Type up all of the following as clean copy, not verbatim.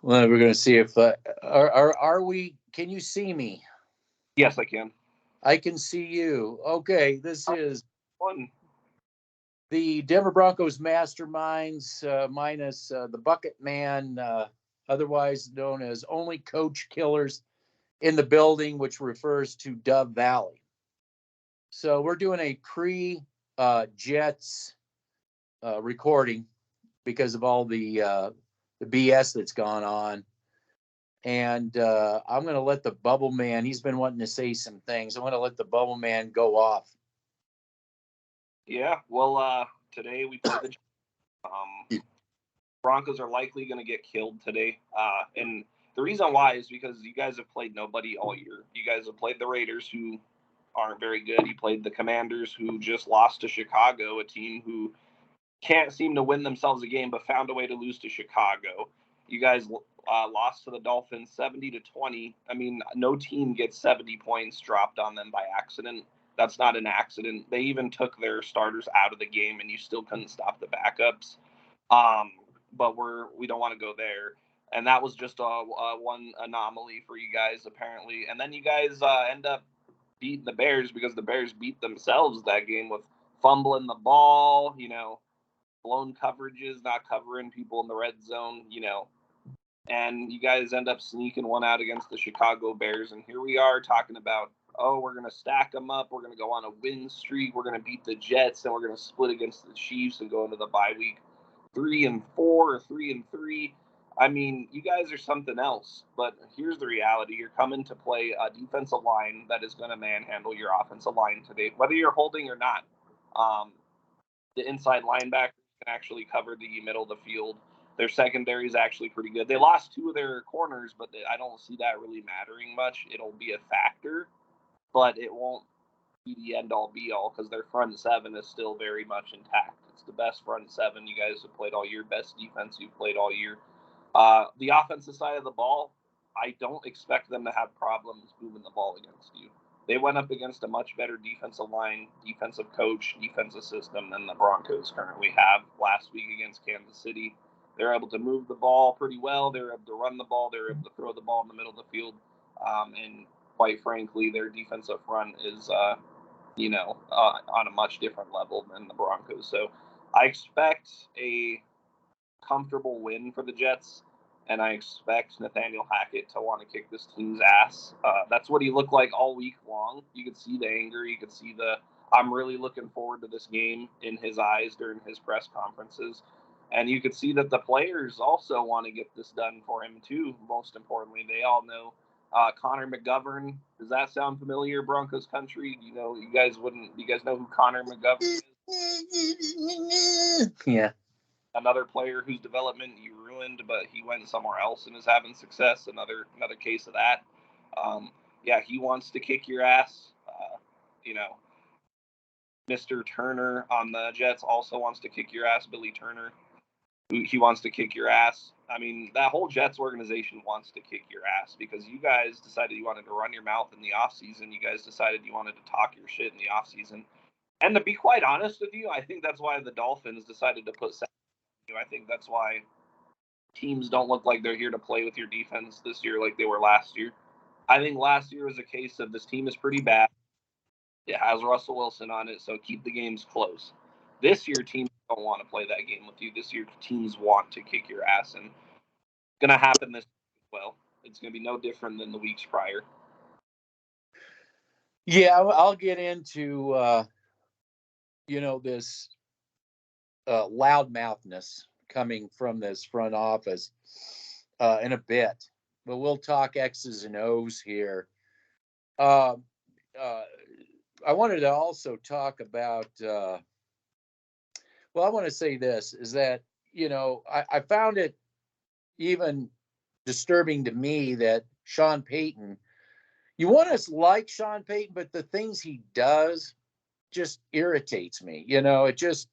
Well, we're going to see if are we? Can you see me? Yes, I can. I can see you. Okay, this is One. the Denver Broncos masterminds minus the Bucket Man, otherwise known as only coach killers in the building, which refers to Dove Valley. So we're doing a pre-Jets recording because of all the BS that's gone on. And I'm going to let the Bubble Man, he's been wanting to say some things. I'm going to let the Bubble Man go off. Yeah, well, today we played the Broncos are likely going to get killed today. And the reason why is because you guys have played nobody all year. You guys have played the Raiders, who aren't very good. You played the Commanders, who just lost to Chicago, a team who can't seem to win themselves a game, but found a way to lose to Chicago. You guys lost to the Dolphins 70-20. I mean, no team gets 70 points dropped on them by accident. That's not an accident. They even took their starters out of the game, and you still couldn't stop the backups. But we don't want to go there. And that was just one anomaly for you guys, apparently. And then you guys end up beating the Bears because the Bears beat themselves that game with fumbling the ball, blown coverages, not covering people in the red zone, and you guys end up sneaking one out against the Chicago Bears. And here we are talking about, we're going to stack them up. We're going to go on a win streak. We're going to beat the Jets, and we're going to split against the Chiefs and go into the bye week 3-4 or 3-3. I mean, you guys are something else. But here's the reality. You're coming to play a defensive line that is going to manhandle your offensive line today, whether you're holding or not. The inside linebackers can actually cover the middle of the field. Their secondary is actually pretty good. They lost two of their corners, but I don't see that really mattering much. It'll be a factor, but it won't be the end-all, be-all, because their front seven is still very much intact. It's the best front seven you guys have played all year, best defense you've played all year. The offensive side of the ball, I don't expect them to have problems moving the ball against you. They went up against a much better defensive line, defensive coach, defensive system than the Broncos currently have. Last week against Kansas City, they're able to move the ball pretty well. They're able to run the ball. They're able to throw the ball in the middle of the field. And quite frankly, their defensive front is, on a much different level than the Broncos. So I expect a comfortable win for the Jets. And I expect Nathaniel Hackett to want to kick this team's ass. That's what he looked like all week long. You could see the anger. You could see I'm really looking forward to this game in his eyes during his press conferences. And you could see that the players also want to get this done for him too, most importantly. They all know Connor McGovern. Does that sound familiar, Broncos country? You guys know who Connor McGovern is? Yeah. Another player whose development you ruined, but he went somewhere else and is having success. Another case of that. He wants to kick your ass. Mr. Turner on the Jets also wants to kick your ass. Billy Turner, he wants to kick your ass. I mean, that whole Jets organization wants to kick your ass because you guys decided you wanted to run your mouth in the offseason. You guys decided you wanted to talk your shit in the offseason. And to be quite honest with you, I think that's why the Dolphins decided to put I think that's why teams don't look like they're here to play with your defense this year like they were last year. I think last year was a case of this team is pretty bad. It has Russell Wilson on it, so keep the games close. This year, teams don't want to play that game with you. This year, teams want to kick your ass, and it's going to happen this week as well. It's going to be no different than the weeks prior. Yeah, I'll get into, this loudmouthness coming from this front office in a bit, but we'll talk X's and O's here. I wanted to also talk about, I want to say this, is that, I found it even disturbing to me that Sean Payton, you want to like Sean Payton, but the things he does just irritates me. It just,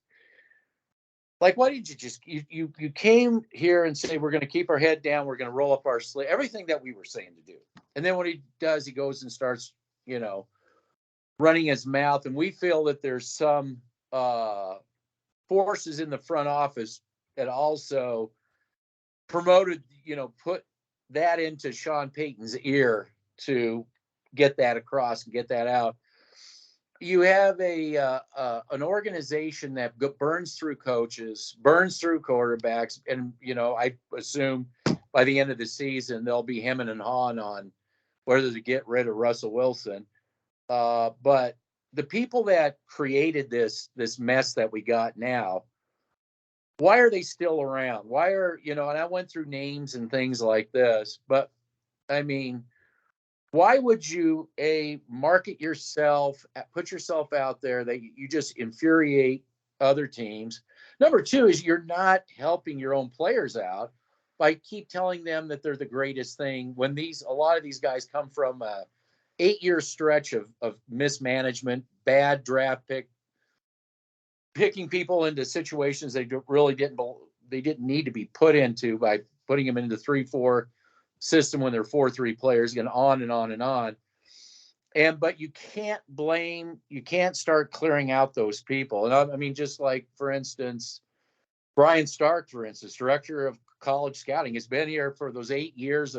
like, why did you just, you came here and say, we're going to keep our head down. We're going to roll up our sleeve, everything that we were saying to do. And then what he does, he goes and starts, running his mouth. And we feel that there's some forces in the front office that also promoted, put that into Sean Payton's ear to get that across and get that out. You have an organization that burns through coaches, burns through quarterbacks, and I assume by the end of the season they'll be hemming and hawing on whether to get rid of Russell Wilson. But the people that created this mess that we got now, why are they still around? Why are and I went through names and things like this, but I mean, why would you market yourself, put yourself out there that you just infuriate other teams? Number two is you're not helping your own players out by keep telling them that they're the greatest thing when a lot of these guys come from a 8-year stretch of mismanagement, bad draft picking people into situations they really didn't need to be put into by putting them into 3-4 system when they're 4-3 players, and on and on and on. But you can't start clearing out those people. And I mean, just like, for instance, Brian Stark, for instance, director of college scouting, has been here for those 8 years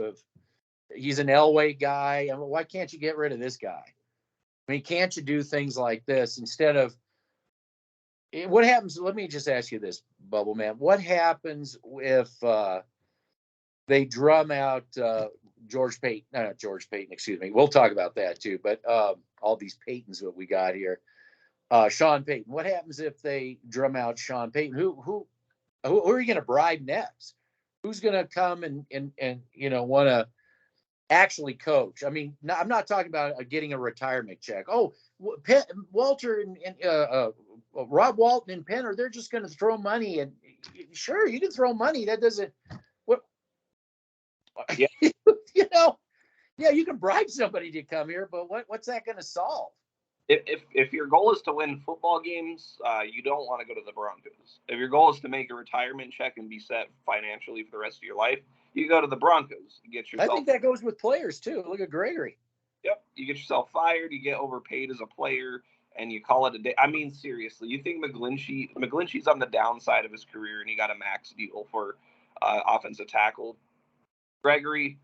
he's an Elway guy. I mean, why can't you get rid of this guy? I mean, can't you do things like this instead of what happens? Let me just ask you this, Bubble Man. What happens if they drum out George Payton, not George Payton, excuse me. We'll talk about that too. But all these Paytons that we got here, Sean Payton. What happens if they drum out Sean Payton? Who are you going to bribe next? Who's going to come and want to actually coach? I mean, I'm not talking about getting a retirement check. Oh, Walter and Rob Walton and Penner, they're just going to throw money. And sure, you can throw money. That doesn't. Yeah. Yeah, you can bribe somebody to come here, but what's that going to solve? If your goal is to win football games, you don't want to go to the Broncos. If your goal is to make a retirement check and be set financially for the rest of your life, you go to the Broncos. You get yourself. I think that goes with players too. Look at Gregory. Yep, you get yourself fired. You get overpaid as a player, and you call it a day. I mean, seriously, you think McGlinchey's on the downside of his career, and he got a max deal for offensive tackle. Gregory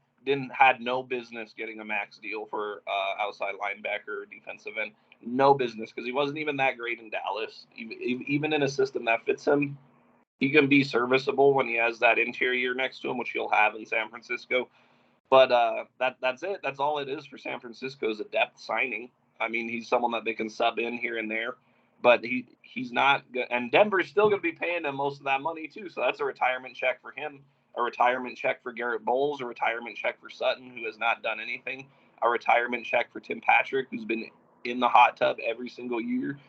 had no business getting a max deal for outside linebacker or defensive end. No business, because he wasn't even that great in Dallas. Even in a system that fits him, he can be serviceable when he has that interior next to him, which he'll have in San Francisco. But that's it. That's all it is for San Francisco, is a depth signing. I mean, he's someone that they can sub in here and there, but he's not good. And Denver's still going to be paying him most of that money too. So that's a retirement check for him, a retirement check for Garrett Bowles, a retirement check for Sutton, who has not done anything, a retirement check for Tim Patrick, who's been in the hot tub every single year,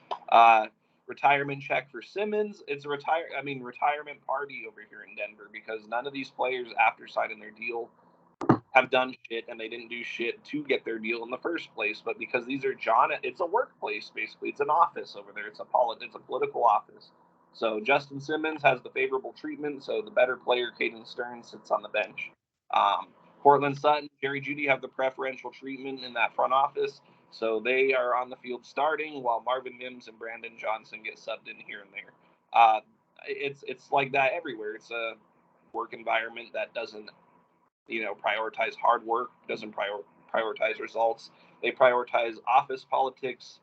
retirement check for Simmons. It's a retirement party over here in Denver, because none of these players, after signing their deal, have done shit, and they didn't do shit to get their deal in the first place. But because these are it's a workplace, basically. It's an office over there. It's a political office. So Justin Simmons has the favorable treatment. So the better player, Caden Stearns, sits on the bench. Cortland Sutton, Jerry Jeudy have the preferential treatment in that front office. So they are on the field starting, while Marvin Mims and Brandon Johnson get subbed in here and there. It's like that everywhere. It's a work environment that doesn't prioritize hard work, doesn't prioritize results. They prioritize office politics,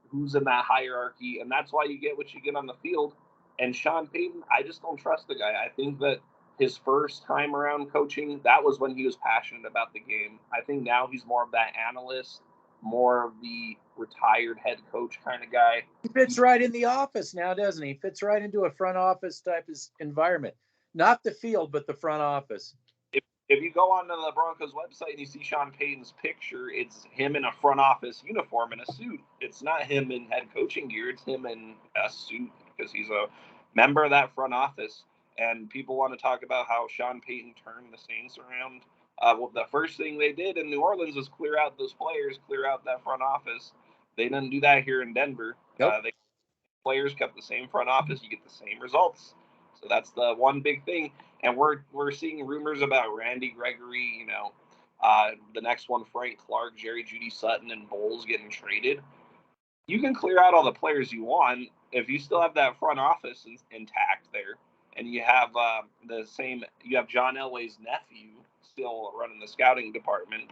who's in that hierarchy, and that's why you get what you get on the field. And Sean Payton, I just don't trust the guy. I think that his first time around coaching, that was when he was passionate about the game. I think now he's more of that analyst, more of the retired head coach kind of guy. He fits right in the office now, doesn't he? He fits right into a front office type of environment. Not the field, but the front office. If you go onto the Broncos website and you see Sean Payton's picture, it's him in a front office uniform and a suit. It's not him in head coaching gear. It's him in a suit, because he's a member of that front office. And people want to talk about how Sean Payton turned the Saints around. Well, the first thing they did in New Orleans was clear out those players, clear out that front office. They didn't do that here in Denver. Nope. Players kept the same front office. You get the same results. So that's the one big thing. And we're seeing rumors about Randy Gregory, the next one, Frank Clark, Jerry Jeudy, Sutton, and Bowles getting traded. You can clear out all the players you want if you still have that front office intact there. and you have you have John Elway's nephew still running the scouting department.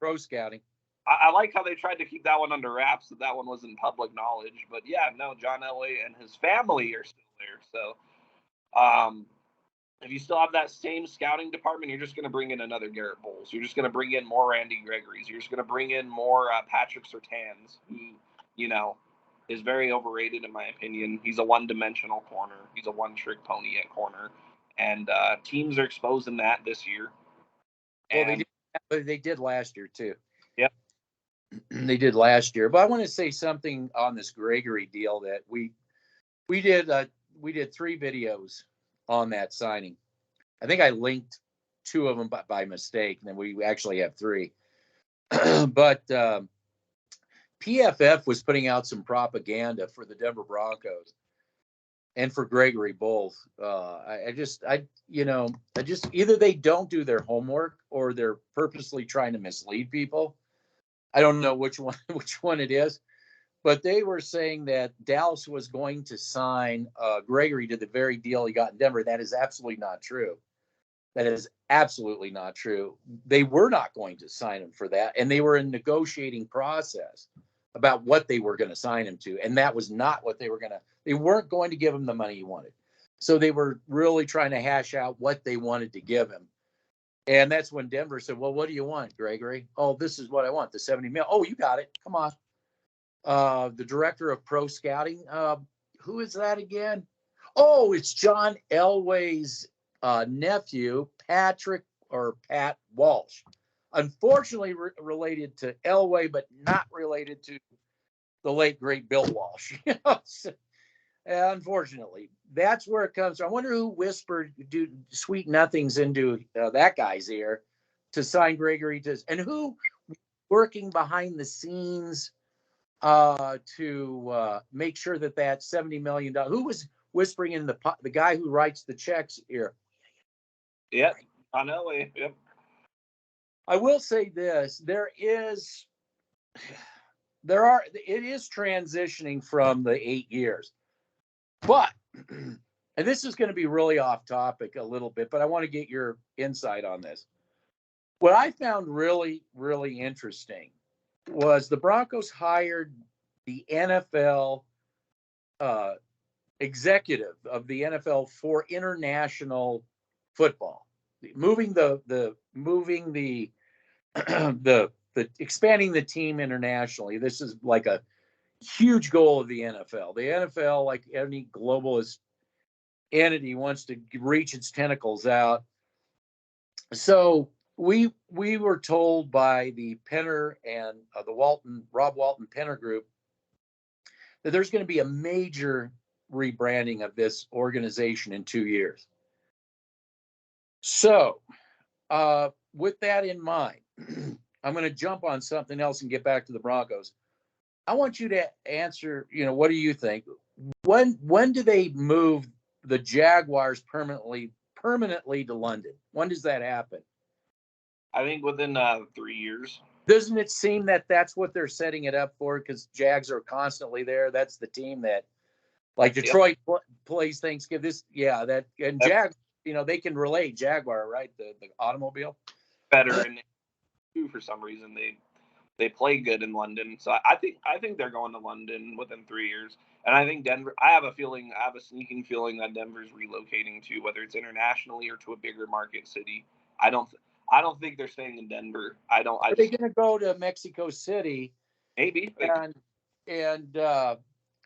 Pro scouting. I like how they tried to keep that one under wraps, that one wasn't public knowledge. But yeah, no, John Elway and his family are still there. So if you still have that same scouting department, you're just going to bring in another Garrett Bowles. You're just going to bring in more Randy Gregory's. You're just going to bring in more Patrick Surtains, who, is very overrated in my opinion. He's a one-dimensional corner. He's a one-trick pony at corner. And teams are exposing that this year. And, well, they did last year too. Yep. They did last year. But I want to say something on this Gregory deal that we did 3 videos on that signing. I think I linked 2 of them by mistake, and then we actually have 3. But PFF was putting out some propaganda for the Denver Broncos and for Gregory both. I just either they don't do their homework or they're purposely trying to mislead people. I don't know which one it is. But they were saying that Dallas was going to sign Gregory to the very deal he got in Denver. That is absolutely not true. That is absolutely not true. They were not going to sign him for that. And they were in negotiating process about what they were going to sign him to. And that was not what they weren't going to give him the money he wanted. So they were really trying to hash out what they wanted to give him. And that's when Denver said, well, what do you want, Gregory? Oh, this is what I want, the $70 million. Oh, you got it. Come on. The director of pro scouting. Who is that again? Oh, it's John Elway's nephew, Pat Walsh. Unfortunately, related to Elway, but not related to the late great Bill Walsh. Unfortunately, that's where it comes from. I wonder who whispered sweet nothings into that guy's ear to sign Gregory and who working behind the scenes to make sure that $70 million. Who was whispering in the guy who writes the checks ear? Yep, I know. Yep. I will say this: it is transitioning from the 8 years, but and this is going to be really off topic a little bit, but I want to get your insight on this. What I found really, really interesting was the Broncos hired the NFL executive of the NFL for international football, moving the expanding the team internationally. This is like a huge goal of the NFL. The NFL, like any globalist entity, wants to reach its tentacles out. So we were told by the Penner and the Rob Walton Penner group that there's going to be a major rebranding of this organization in 2 years. So with that in mind, I'm going to jump on something else and get back to the Broncos. I want you to answer, what do you think? When do they move the Jaguars permanently to London? When does that happen? I think within 3 years. Doesn't it seem that that's what they're setting it up for? Because Jags are constantly there. That's the team that, like Detroit plays Thanksgiving. Jags, they can relate. Jaguar, right? The automobile. Better and for some reason they play good in London. So I think they're going to London within 3 years. And I think Denver. I have a sneaking feeling that Denver's relocating to, whether it's internationally or to a bigger market city. I don't think they're staying in Denver. Are they going to go to Mexico City? Maybe. And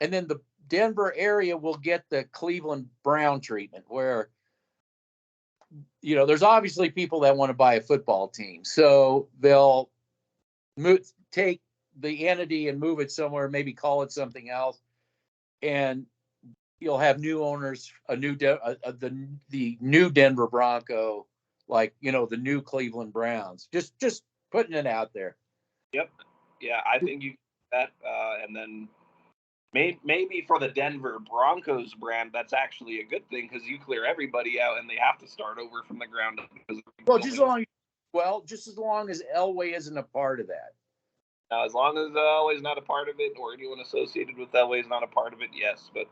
then the Denver area will get the Cleveland Brown treatment, where there's obviously people that want to buy a football team, so they'll take the entity and move it somewhere, maybe call it something else, and you'll have new owners, the new Denver Bronco, like the new Cleveland Browns. Just putting it out there. Yep. Yeah, I think you that, and then maybe for the Denver Broncos brand, that's actually a good thing because you clear everybody out and they have to start over from the ground up. Just as long as Elway isn't a part of that. Now, as long as Elway's not a part of it, or anyone associated with Elway is not a part of it, yes. But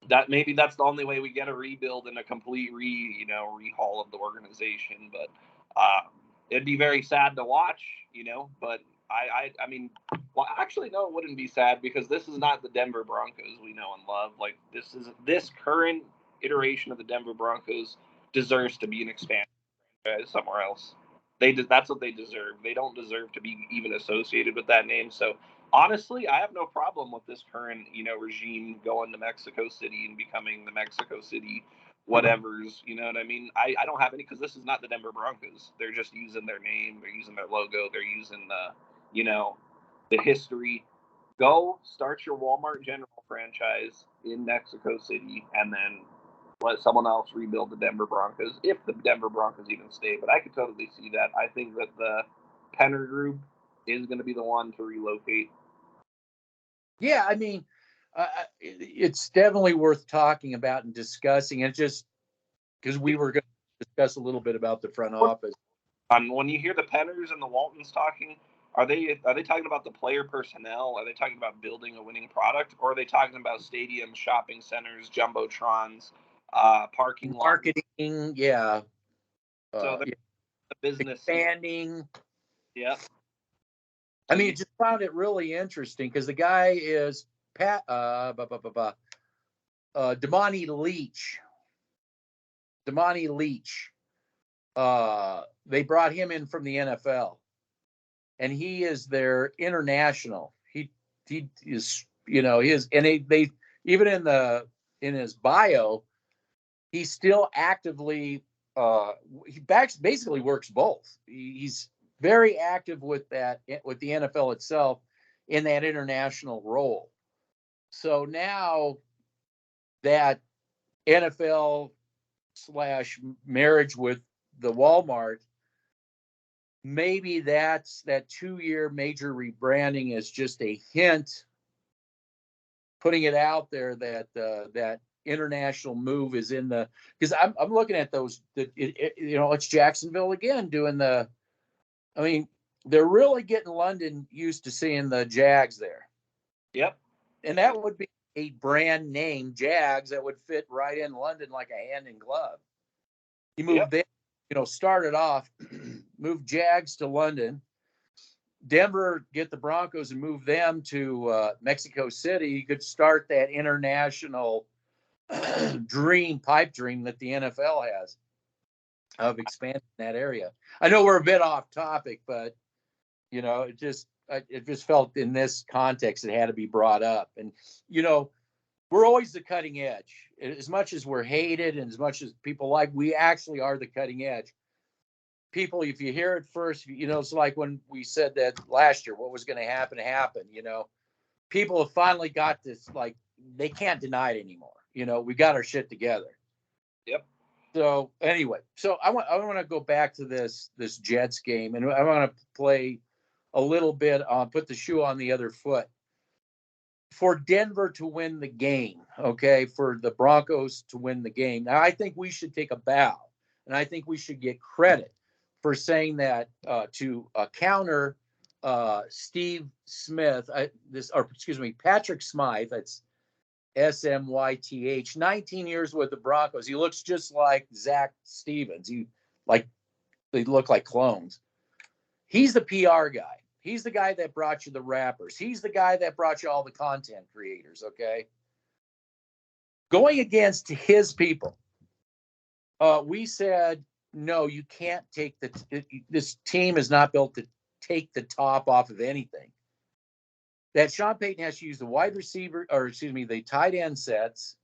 that's the only way we get a rebuild and a complete rehaul of the organization. But it'd be very sad to watch, But I mean, well, actually, no, it wouldn't be sad because this is not the Denver Broncos we know and love. Like this current iteration of the Denver Broncos deserves to be an expansion somewhere else. That's what they deserve. They don't deserve to be even associated with that name. So honestly, I have no problem with this current, regime going to Mexico City and becoming the Mexico City whatevers. You know what I mean? I don't have any because this is not the Denver Broncos. They're just using their name. They're using their logo. They're using the history. Go start your Walmart General franchise in Mexico City and then let someone else rebuild the Denver Broncos if the Denver Broncos even stay. But I could totally see that. I think that the Penner Group is going to be the one to relocate. Yeah, I mean, it's definitely worth talking about and discussing. It's just because we were going to discuss a little bit about the front office. When you hear the Penners and the Waltons talking, are they talking about the player personnel? Are they talking about building a winning product, or are they talking about stadiums, shopping centers, jumbotrons, parking lots? Marketing, yeah. So the business expanding. Yeah. I mean, I just found it really interesting because the guy is Damani Leach. Damani Leach. They brought him in from the NFL, and he is their international. He is, his, and they even in his bio, he still actively he basically works both. He's very active with the NFL itself in that international role. So now that NFL / marriage with the Walmart, maybe that 2-year major rebranding is just a hint, putting it out there that that international move is in the, because I'm looking at those, it's Jacksonville again doing the, I mean, they're really getting London used to seeing the Jags there. Yep. And that would be a brand name, Jags, that would fit right in London like a hand in glove. You move them, started off, move Jags to London, Denver, get the Broncos and move them to Mexico City. You could start that international pipe dream that the NFL has of expanding that area. I know we're a bit off topic, but it just felt in this context it had to be brought up. And we're always the cutting edge. As much as we're hated and as much as people like, we actually are the cutting edge. People, if you hear it first, it's like when we said that last year, what was going to happen happened. People have finally got this, like, they can't deny it anymore. We got our shit together. Yep. So anyway, I want to go back to this Jets game, and I want to play a little bit on, put the shoe on the other foot. For Denver to win the game, okay, for the Broncos to win the game. Now, I think we should take a bow, and I think we should get credit for saying that to counter Steve Smith, Patrick Smythe. That's Smyth. 19 years with the Broncos. He looks just like Zach Stevens. They look like clones. He's the PR guy. He's the guy that brought you the rappers. He's the guy that brought you all the content creators, okay? Going against his people, we said, no, you can't take this team is not built to take the top off of anything. That Sean Payton has to use the wide receiver, the tight end sets,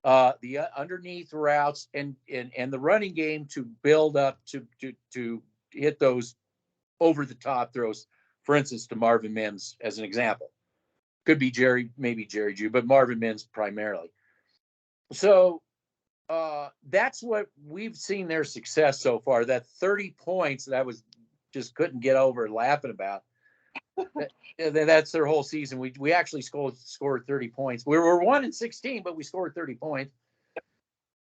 the underneath routes, and the running game to build up to hit those over the top throws. For instance, to Marvin Mims as an example. Could be maybe Jerry Jew, but Marvin Mims primarily. So that's what we've seen their success so far. That 30 points that I just couldn't get over laughing about. That's their whole season. We actually scored 30 points. We were 1-16, but we scored 30 points.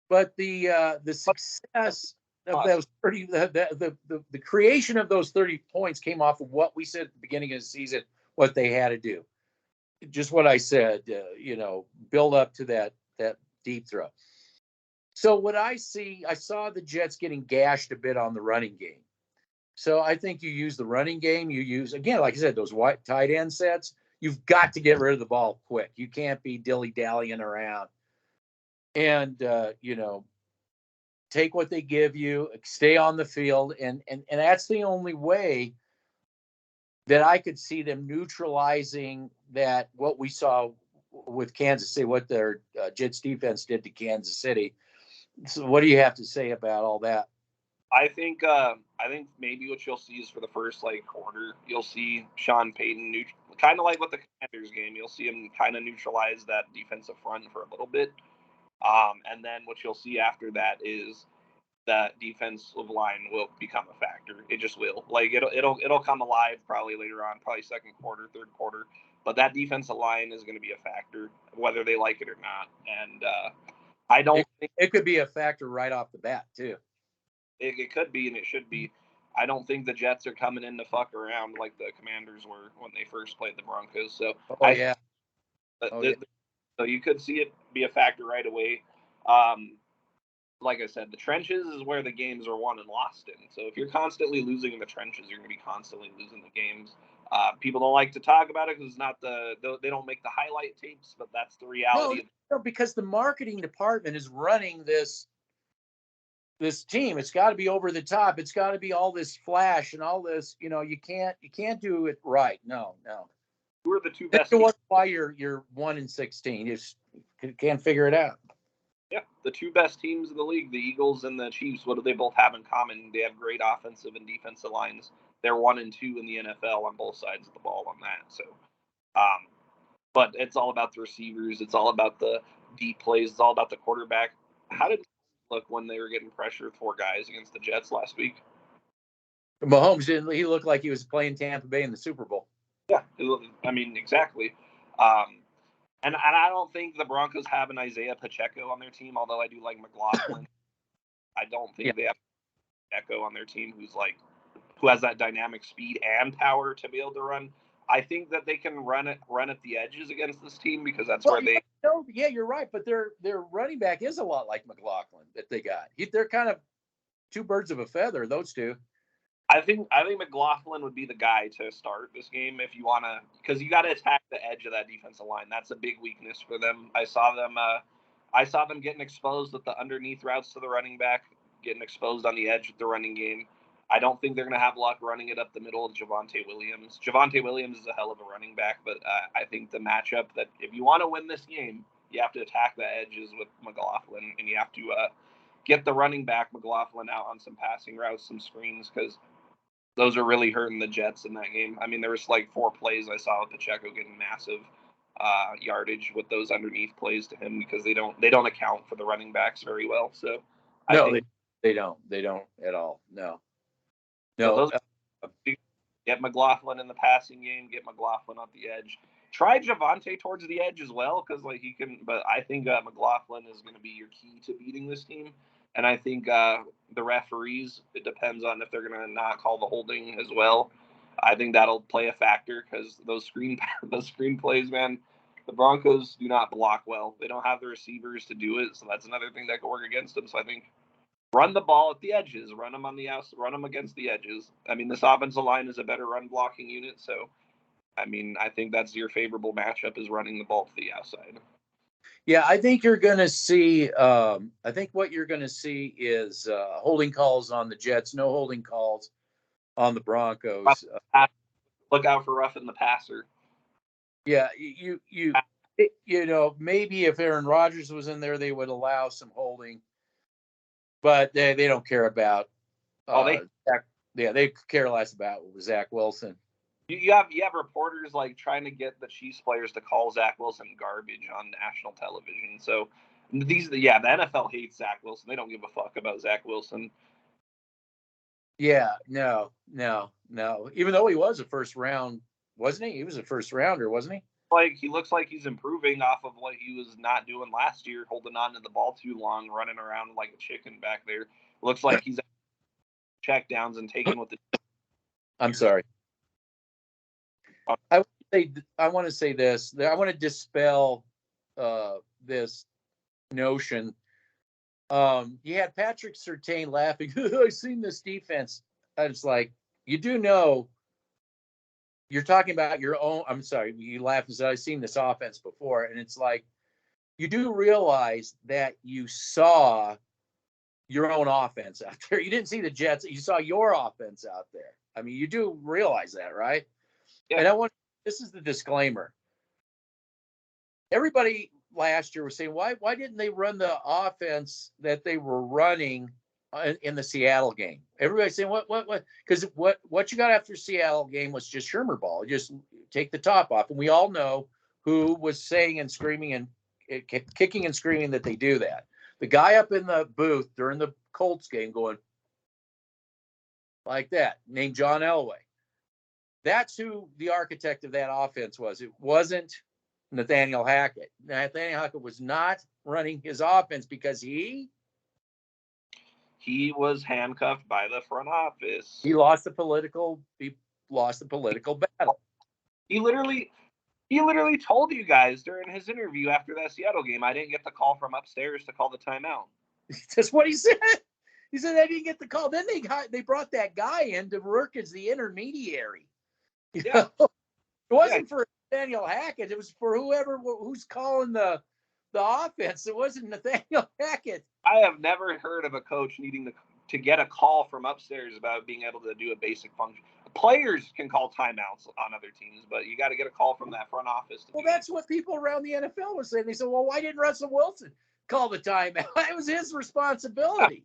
But the success of those 30, the creation of those 30 points came off of what we said at the beginning of the season, what they had to do. Just what I said, build up to that deep throw. So what I saw the Jets getting gashed a bit on the running game. So I think you use the running game. You use, again, like I said, those white tight end sets. You've got to get rid of the ball quick. You can't be dilly-dallying around. And, take what they give you, stay on the field. And that's the only way that I could see them neutralizing that, what we saw with Kansas City, what their Jets defense did to Kansas City. So what do you have to say about all that? I think maybe what you'll see is for the first quarter, you'll see Sean Payton kind of like with the Commanders game. You'll see him kind of neutralize that defensive front for a little bit, and then what you'll see after that is that defensive line will become a factor. It just will. It'll come alive probably later on, probably second quarter, third quarter. But that defensive line is going to be a factor, whether they like it or not. And I don't think it could be a factor right off the bat too. It could be, and it should be. I don't think the Jets are coming in to fuck around like the Commanders were when they first played the Broncos. So, so you could see it be a factor right away. Like I said, the trenches is where the games are won and lost in. So if you're constantly losing in the trenches, you're going to be constantly losing the games. People don't like to talk about it because it's not they don't make the highlight tapes, but that's the reality. No, because the marketing department is running this team. It's got to be over the top. It's got to be all this flash and all this. You can't do it right. No. Who are the two best? That's why you're 1-16. You just can't figure it out. Yeah, the two best teams in the league, the Eagles and the Chiefs. What do they both have in common? They have great offensive and defensive lines. They're 1 and 2 in the NFL on both sides of the ball on that. So, but it's all about the receivers. It's all about the deep plays. It's all about the quarterback. How did it look when they were getting pressure with 4 guys against the Jets last week? Mahomes didn't. He looked like he was playing Tampa Bay in the Super Bowl. Yeah, exactly. And I don't think the Broncos have an Isaiah Pacheco on their team, although I do like McLaughlin. I don't think they have Pacheco on their team who has that dynamic speed and power to be able to run. I think that they can run at the edges against this team because that's where they. Yeah, you're right, but their running back is a lot like McLaughlin that they got. They're kind of two birds of a feather, those two. I think McLaughlin would be the guy to start this game if you want to, because you got to attack the edge of that defensive line. That's a big weakness for them. I saw them getting exposed with the underneath routes to the running back, getting exposed on the edge with the running game. I don't think they're going to have luck running it up the middle of Javonte Williams. Javonte Williams is a hell of a running back, but I think the matchup that if you want to win this game, you have to attack the edges with McLaughlin, and you have to get the running back McLaughlin out on some passing routes, some screens, because those are really hurting the Jets in that game. I mean, there was 4 plays I saw with Pacheco getting massive yardage with those underneath plays to him because they don't account for the running backs very well. So they don't at all. No. So get McLaughlin in the passing game, get McLaughlin off the edge. Try Javonte towards the edge as well because he can. But I think McLaughlin is going to be your key to beating this team. And I think the referees, it depends on if they're going to not call the holding as well. I think that'll play a factor because those screen plays, man, the Broncos do not block well. They don't have the receivers to do it, so that's another thing that could work against them. So I think run the ball at the edges, run them on the outs, run them against the edges. I mean, this offensive line is a better run blocking unit, so I mean, I think that's your favorable matchup is running the ball to the outside. Yeah, I think you're going to see. I think what you're going to see is holding calls on the Jets, no holding calls on the Broncos. Look out for roughing the passer. Yeah, maybe if Aaron Rodgers was in there, they would allow some holding, but they don't care about. They care less about Zach Wilson. You have reporters trying to get the Chiefs players to call Zach Wilson garbage on national television. So the NFL hates Zach Wilson. They don't give a fuck about Zach Wilson. Yeah, no. Even though he was a first round, wasn't he? He was a first rounder, wasn't he? He looks like he's improving off of what he was not doing last year, holding on to the ball too long, running around like a chicken back there. Looks like he's check downs and taking what the. I'm sorry. I want to say this. I want to dispel this notion. You had Patrick Surtain laughing. I've seen this defense. I was like, you do know you're talking about your own. I'm sorry, you laugh and said, I've seen this offense before. And it's like, you do realize that you saw your own offense out there. You didn't see the Jets. You saw your offense out there. I mean, you do realize that, right? Yeah. And this is the disclaimer. Everybody last year was saying, why didn't they run the offense that they were running in the Seattle game? Everybody's saying, what? Because what you got after Seattle game was just Shermer ball. Just take the top off. And we all know who was saying and screaming and kicking and screaming that they do that. The guy up in the booth during the Colts game going like that, named John Elway. That's who the architect of that offense was. It wasn't Nathaniel Hackett. Nathaniel Hackett was not running his offense because he was handcuffed by the front office. He lost the political battle. He literally told you guys during his interview after that Seattle game, I didn't get the call from upstairs to call the timeout. That's what he said. He said I didn't get the call. Then they brought that guy in to work as the intermediary. Yeah. It wasn't for Nathaniel Hackett. It was for who's calling the offense. It wasn't Nathaniel Hackett. I have never heard of a coach needing to get a call from upstairs about being able to do a basic function. Players can call timeouts on other teams, but you got to get a call from that front office. Well, that's what people around the NFL were saying. They said, well, why didn't Russell Wilson call the timeout? It was his responsibility.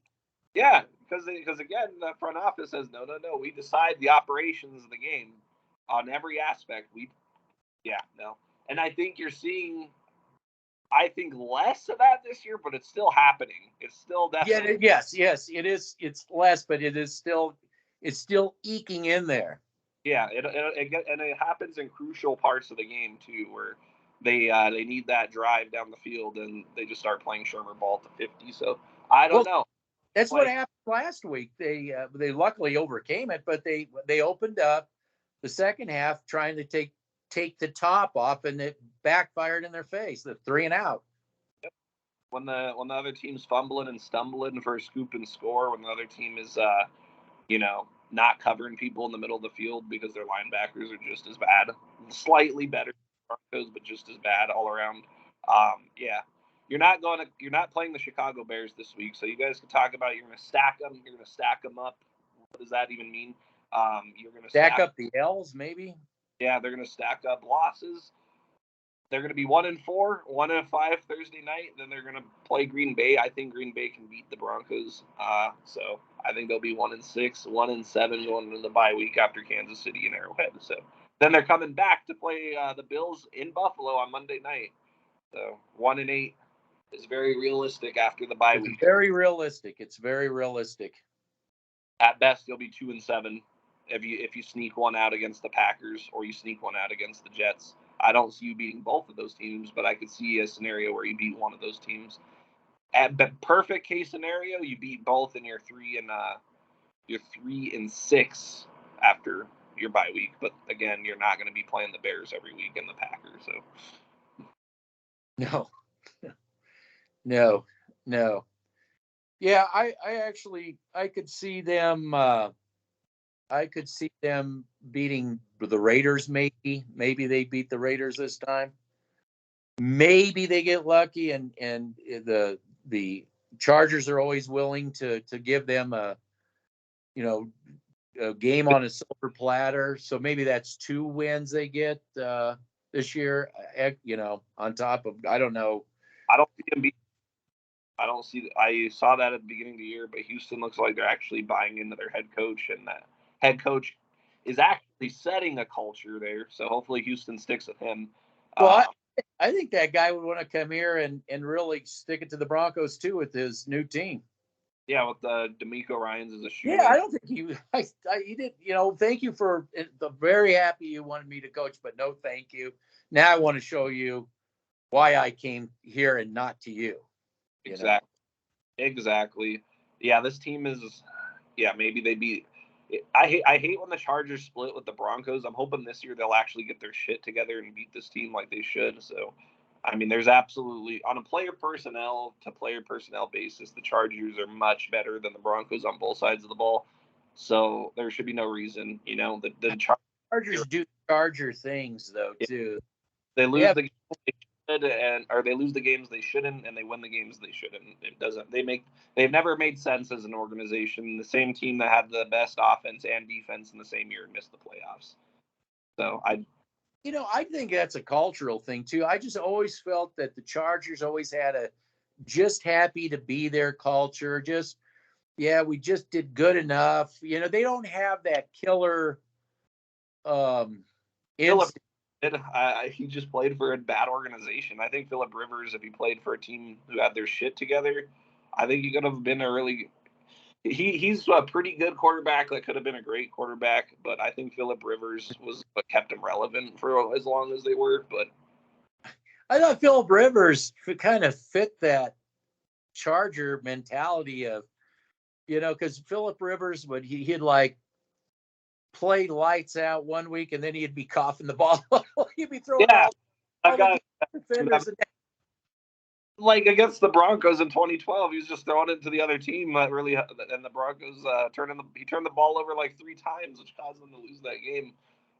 Yeah, because again, the front office says, no. We decide the operations of the game on every aspect. No. And I think you're seeing, less of that this year, but it's still happening. It's still definitely. Yeah, yes, it is. It's less, but it's still eking in there. Yeah, it happens in crucial parts of the game too, where they need that drive down the field and they just start playing Shermer ball to 50. So I don't know. That's what happened last week. They luckily overcame it, but they opened up the second half trying to take the top off, and it backfired in their face. The 3 and out. Yep. When the other team's fumbling and stumbling for a scoop and score, when the other team is not covering people in the middle of the field because their linebackers are just as bad, slightly better than Broncos, but just as bad all around. You're not playing the Chicago Bears this week, so you guys can talk about you're going to stack them. You're going to stack them up. What does that even mean? You're going to stack up the L's, maybe. Yeah, they're going to stack up losses. They're going to be 1-4, 1-5 Thursday night. Then they're going to play Green Bay. I think Green Bay can beat the Broncos. So I think they'll be 1-6, 1-7 going into the bye week after Kansas City and Arrowhead. So then they're coming back to play the Bills in Buffalo on Monday night. So 1-8 is very realistic after the bye week. Very realistic. It's very realistic. At best, you'll be 2-7 if you sneak one out against the Packers or you sneak one out against the Jets. I don't see you beating both of those teams, but I could see a scenario where you beat one of those teams. At the perfect case scenario, you beat both and you're 3-6 after your bye week. But again, you're not going to be playing the Bears every week and the Packers. So no. Yeah, I could see them. I could see them beating the Raiders. Maybe they beat the Raiders this time. Maybe they get lucky, and the Chargers are always willing to give them a game on a silver platter. So maybe that's 2 wins they get this year. On top of, I don't know. I don't see them beat. I saw that at the beginning of the year, but Houston looks like they're actually buying into their head coach, and that head coach is actually setting a culture there. So hopefully Houston sticks with him. Well, I think that guy would want to come here and really stick it to the Broncos too with his new team. Yeah, with D'Amico Ryans as a shooter. Yeah, I don't think he did. Thank you for the very happy you wanted me to coach, but no, thank you. Now I want to show you why I came here and not to you. Exactly. Yeah, this team is. Yeah, maybe they beat. I hate when the Chargers split with the Broncos. I'm hoping this year they'll actually get their shit together and beat this team like they should. So, I mean, there's absolutely, on a player personnel to player personnel basis, the Chargers are much better than the Broncos on both sides of the ball. So there should be no reason, the Chargers do Charger things though too. They lose the games they should, or they lose the games they shouldn't, and they win the games they shouldn't. It doesn't. They've never made sense as an organization. The same team that had the best offense and defense in the same year missed the playoffs. So I think that's a cultural thing too. I just always felt that the Chargers always had a just happy to be there culture. We just did good enough. They don't have that killer Philip, he just played for a bad organization. I think Philip Rivers, if he played for a team who had their shit together, I think he could have been he's a pretty good quarterback that could have been a great quarterback, but I think Philip Rivers was what kept him relevant for as long as they were. But I thought Philip Rivers kind of fit that Charger mentality of, because Philip Rivers he'd like play lights out one week and then he'd be coughing the ball. He'd be throwing all the defenders. Like against the Broncos in 2012, he was just throwing it to the other team. And the Broncos he turned the ball over like 3 times, which caused them to lose that game.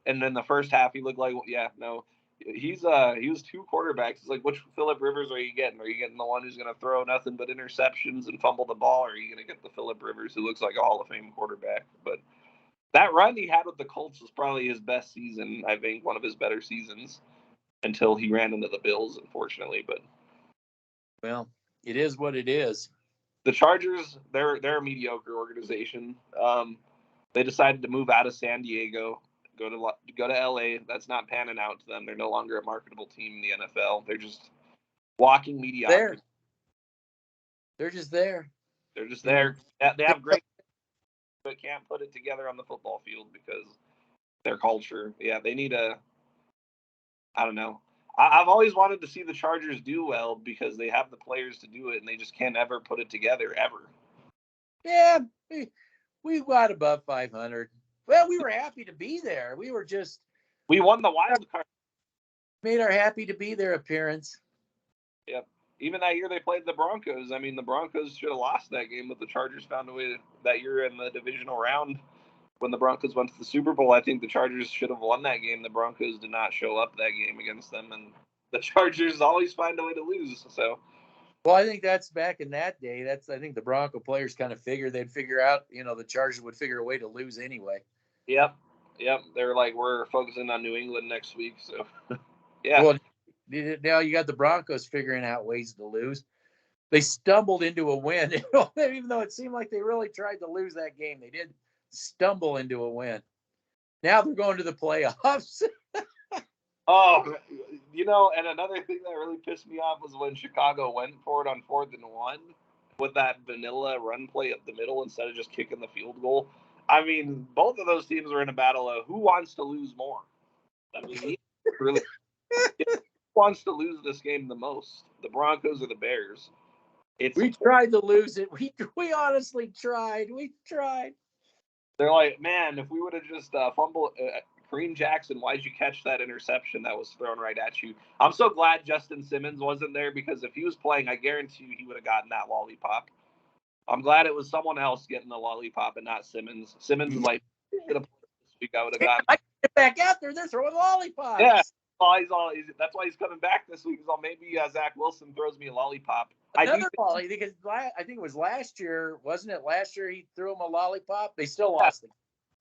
And then the first half, he looked like, he was 2 quarterbacks. It's like, which Philip Rivers are you getting? Are you getting the one who's going to throw nothing but interceptions and fumble the ball, or are you going to get the Philip Rivers who looks like a Hall of Fame quarterback? But that run he had with the Colts was probably his best season. I think one of his better seasons until he ran into the Bills, unfortunately. But well, it is what it is. The Chargers, they're a mediocre organization. They decided to move out of San Diego, go to LA. That's not panning out to them. They're no longer a marketable team in the NFL. They're just walking mediocrity. They're just there. They're just there. They have great, but can't put it together on the football field because their culture. Yeah, they need I don't know. I've always wanted to see the Chargers do well because they have the players to do it, and they just can't ever put it together, ever. Yeah, we got above 500. Well, we were happy to be there. We won the wild card. Made our happy to be there appearance. Yep. Even that year they played the Broncos. I mean, the Broncos should have lost that game, but the Chargers found a way that year in the divisional round. When the Broncos went to the Super Bowl, I think the Chargers should have won that game. The Broncos did not show up that game against them, and the Chargers always find a way to lose. So, well, I think that's back in that day. I think the Bronco players kind of figured they'd figure out, the Chargers would figure a way to lose anyway. Yep. They're like, we're focusing on New England next week. So, yeah. Well, now you got the Broncos figuring out ways to lose. They stumbled into a win, even though it seemed like they really tried to lose that game. They did stumble into a win. Now they're going to the playoffs. And another thing that really pissed me off was when Chicago went for it on 4th and 1 with that vanilla run play up the middle instead of just kicking the field goal. I mean, both of those teams were in a battle of who wants to lose more. I mean, really, who wants to lose this game the most? The Broncos or the Bears? We tried to lose it. We honestly tried. We tried. They're like, man, if we would have just fumbled, Kareem Jackson, why'd you catch that interception that was thrown right at you? I'm so glad Justin Simmons wasn't there because if he was playing, I guarantee you he would have gotten that lollipop. I'm glad it was someone else getting the lollipop and not Simmons. Simmons is like, should have played this week. I would have gotten. I get back out there. They're throwing lollipops. Yeah, that's why he's coming back this week. So maybe Zach Wilson throws me a lollipop. Another volley, because I think it was last year, wasn't it? Last year he threw him a lollipop. They still lost it.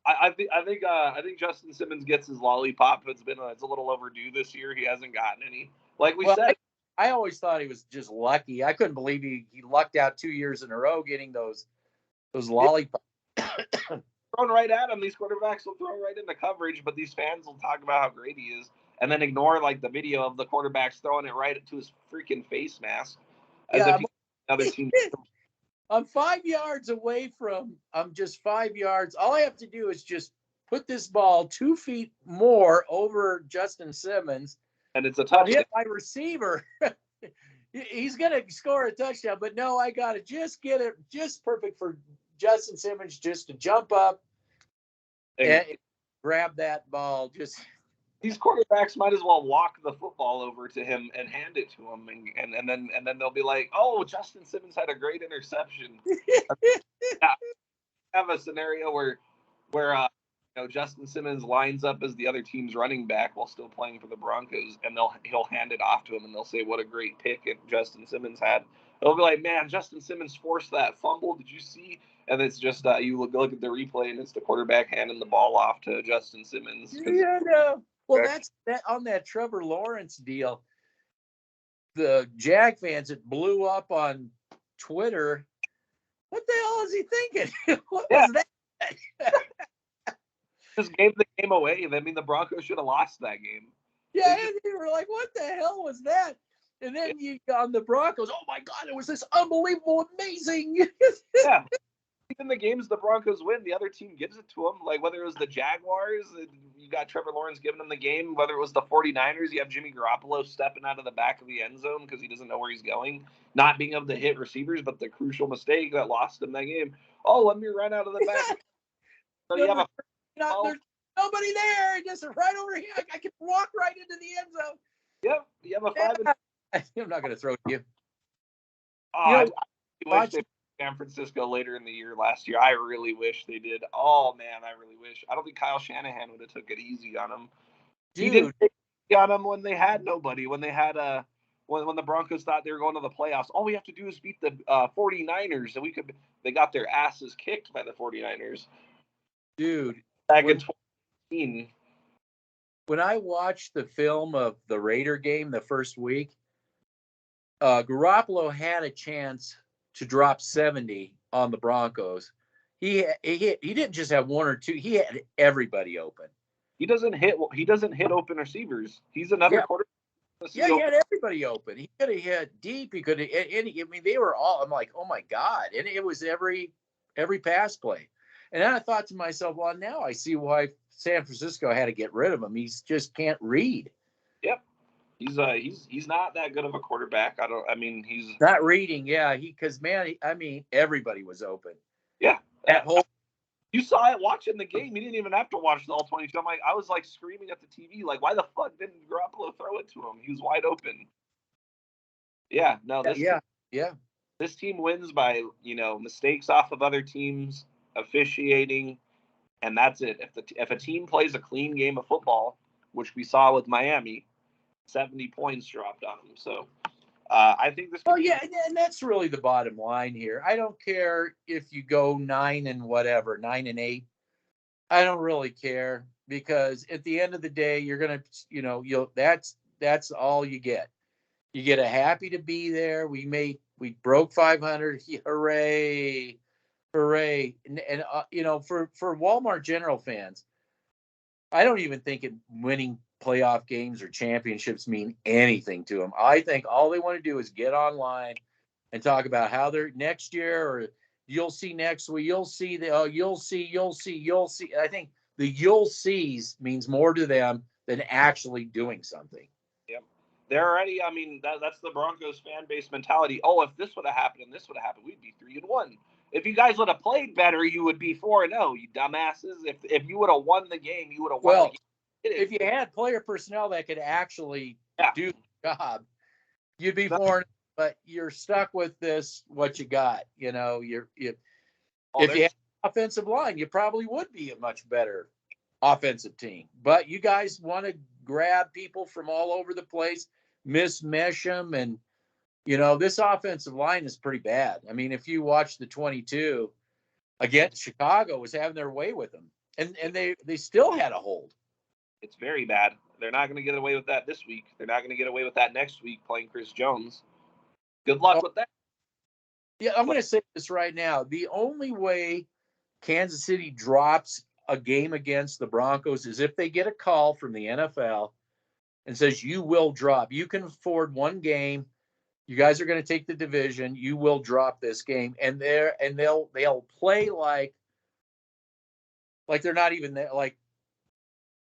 I think Justin Simmons gets his lollipop. It's a little overdue this year. He hasn't gotten any. Like we said, I always thought he was just lucky. I couldn't believe he lucked out 2 years in a row getting those lollipops. Thrown right at him. These quarterbacks will throw right into coverage, but these fans will talk about how great he is and then ignore like the video of the quarterbacks throwing it right to his freaking face mask. As if another team. I'm 5 yards away from. I'm just 5 yards. All I have to do is just put this ball 2 feet more over Justin Simmons, and it's a touchdown. Hit my receiver. He's gonna score a touchdown, but no, I gotta just get it just perfect for Justin Simmons just to jump up and grab that ball. Just these quarterbacks might as well walk the football over to him and hand it to him, and then they'll be like, "Oh, Justin Simmons had a great interception." Yeah, have a scenario where Justin Simmons lines up as the other team's running back while still playing for the Broncos, and he'll hand it off to him, and they'll say, "What a great pick Justin Simmons had." They'll be like, "Man, Justin Simmons forced that fumble. Did you see?" And it's just you look at the replay, and it's the quarterback handing the ball off to Justin Simmons. Yeah, no. Well, that's that on that Trevor Lawrence deal. The Jag fans that blew up on Twitter. What the hell is he thinking? What was that? Just gave the game away. I mean, the Broncos should have lost that game. Yeah, and they were like, "What the hell was that?" And then you on the Broncos. Oh my God! It was this unbelievable, amazing. Yeah. Even the games the Broncos win, the other team gives it to them. Like whether it was the Jaguars, you got Trevor Lawrence giving them the game. Whether it was the 49ers, you have Jimmy Garoppolo stepping out of the back of the end zone because he doesn't know where he's going, not being able to hit receivers, but the crucial mistake that lost him that game. Oh, let me run out of the back. So you have there's nobody there. Just right over here. I can walk right into the end zone. Yep, you have a 5. I'm not going to throw it to you. I wish they San Francisco later in the year last year. I really wish they did. Oh man, I really wish. I don't think Kyle Shanahan would have took it easy on him. Dude. He didn't take it on him when they had nobody. When they had when the Broncos thought they were going to the playoffs. All we have to do is beat the 49ers, and they got their asses kicked by the 49ers. Dude, back in 2018. When I watched the film of the Raider game the first week, Garoppolo had a chance to drop 70 on the Broncos. He didn't just have one or two. He had everybody open. He doesn't hit open receivers. He's another quarterback. Yeah, he had everybody open. He could have hit deep. He could have. I mean, they were all. I'm like, oh my God! And it was every pass play. And then I thought to myself, well, now I see why San Francisco had to get rid of him. He just can't read. Yep. He's not that good of a quarterback. He's not reading. Yeah, everybody was open. Yeah, that whole. You saw it watching the game. You didn't even have to watch the all 22. I was like screaming at the TV, like, why the fuck didn't Garoppolo throw it to him? He was wide open. Yeah, no, this team wins by mistakes off of other teams, officiating, and that's it. If a team plays a clean game of football, which we saw with Miami, 70 points dropped on them. So I think this. And that's really the bottom line here. I don't care if you go 9 and 8. I don't really care because at the end of the day, you're gonna, that's all you get. You get a happy to be there. We broke 500. Hooray! Hooray! And for Walmart General fans, I don't even think winning playoff games or championships mean anything to them. I think all they want to do is get online and talk about how they're next year, or you'll see next week. You'll see you'll see. I think the you'll sees means more to them than actually doing something. Yep. They're already, that's the Broncos fan base mentality. Oh, if this would have happened and this would have happened, we'd be 3-1. If you guys would have played better, you would be 4-0, you dumbasses. If you would have won the game, you would have won the game. If you had player personnel that could actually do the job, you'd be 4-0, but you're stuck with this, what you got. If you had offensive line, you probably would be a much better offensive team. But you guys want to grab people from all over the place, mismesh them, and this offensive line is pretty bad. I mean, if you watch the 22 against Chicago, was having their way with them, and they still had a hold. It's very bad. They're not going to get away with that this week. They're not going to get away with that next week playing Chris Jones. Good luck with that. Yeah, I'm going to say this right now. The only way Kansas City drops a game against the Broncos is if they get a call from the NFL and says, you will drop. You can afford one game. You guys are going to take the division. You will drop this game. And they'll play like they're not even there. Like,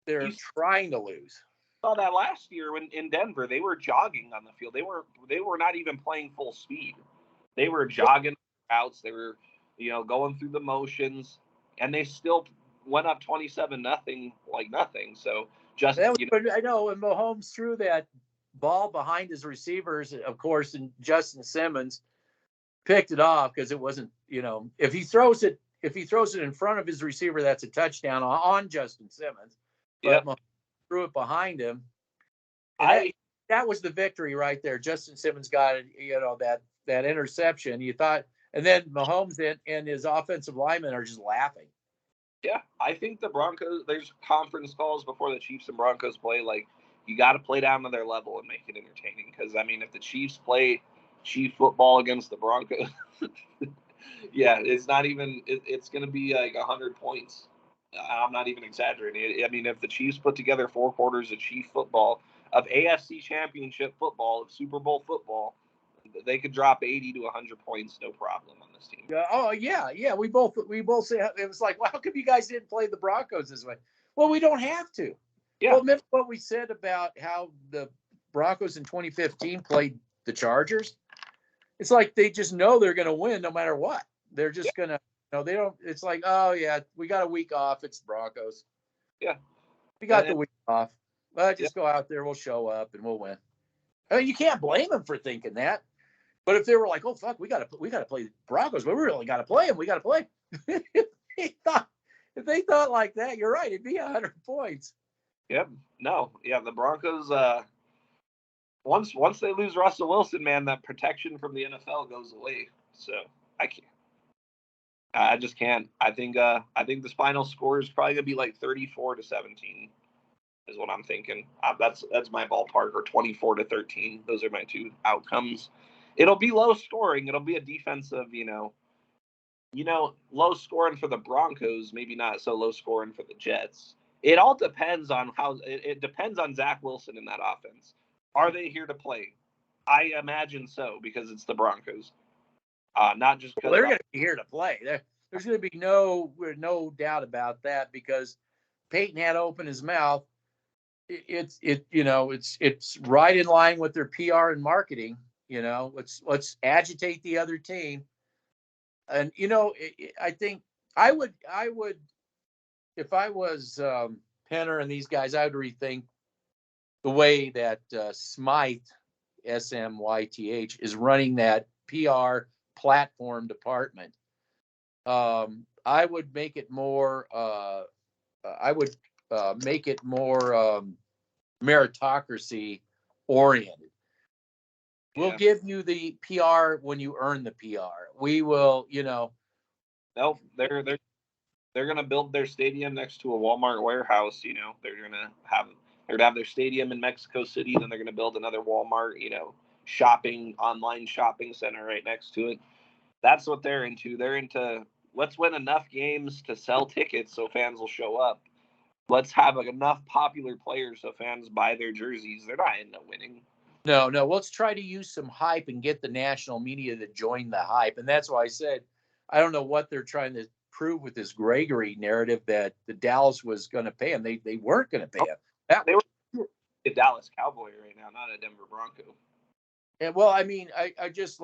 they're trying to lose. Saw that last year in Denver. They were jogging on the field. They were not even playing full speed. They were jogging routes. They were, going through the motions, and they still went up 27-0 like nothing. So Just, I know, and Mahomes threw that ball behind his receivers, of course, and Justin Simmons picked it off because it wasn't, if he throws it in front of his receiver, that's a touchdown on Justin Simmons. But Mahomes threw it behind him. And that was the victory right there. Justin Simmons got that interception. You thought, and then Mahomes and his offensive linemen are just laughing. Yeah, I think the Broncos, there's conference calls before the Chiefs and Broncos play. Like, you got to play down to their level and make it entertaining. Because, I mean, if the Chiefs play Chief football against the Broncos, yeah, it's not even, it's going to be like 100 points. I'm not even exaggerating. I mean, if the Chiefs put together 4 quarters of Chief football, of AFC Championship football, of Super Bowl football, they could drop 80 to 100 points, no problem on this team. Oh yeah. We both say it was like, well, how come you guys didn't play the Broncos this way? Well, we don't have to. Yeah. Well, remember what we said about how the Broncos in 2015 played the Chargers? It's like they just know they're going to win no matter what. They're just going to, they don't. It's like, oh yeah, we got a week off. It's the Broncos. Yeah, we got the week off. Well, just go out there. We'll show up and we'll win. I mean, you can't blame them for thinking that. But if they were like, oh fuck, we gotta play the Broncos, but we really gotta play them. We gotta play. If they thought like that, you're right. It'd be 100 points. Yep. No. Yeah. The Broncos. Once they lose Russell Wilson, man, that protection from the NFL goes away. So I can't. I just can't. I think the final score is probably gonna be like 34-17. Is what I'm thinking. That's my ballpark, or 24-13. Those are my 2 outcomes. It'll be low scoring. It'll be a defensive, low scoring for the Broncos, maybe not so low scoring for the Jets. It all depends on it depends on Zach Wilson in that offense. Are they here to play? I imagine so, because it's the Broncos. Not just because they're going to be here to play. There's going to be no doubt about that, because Peyton had to open his mouth. It's right in line with their PR and marketing. Let's agitate the other team. And, I think I would, if I was Penner and these guys, I would rethink the way that Smythe, SMYTH, is running that PR platform department. I would make it more, meritocracy oriented. We'll give you the PR when you earn the PR. We will, No, they're going to build their stadium next to a Walmart warehouse. They're going to have their stadium in Mexico City. Then they're going to build another Walmart, online shopping center right next to it. That's what they're into. They're into, let's win enough games to sell tickets so fans will show up. Let's have enough popular players so fans buy their jerseys. They're not into winning. No. Let's try to use some hype and get the national media to join the hype. And that's why I said, I don't know what they're trying to prove with this Gregory narrative that the Dallas was going to pay him. They weren't going to pay him. They were a Dallas Cowboy right now, not a Denver Bronco. And well, I mean, I just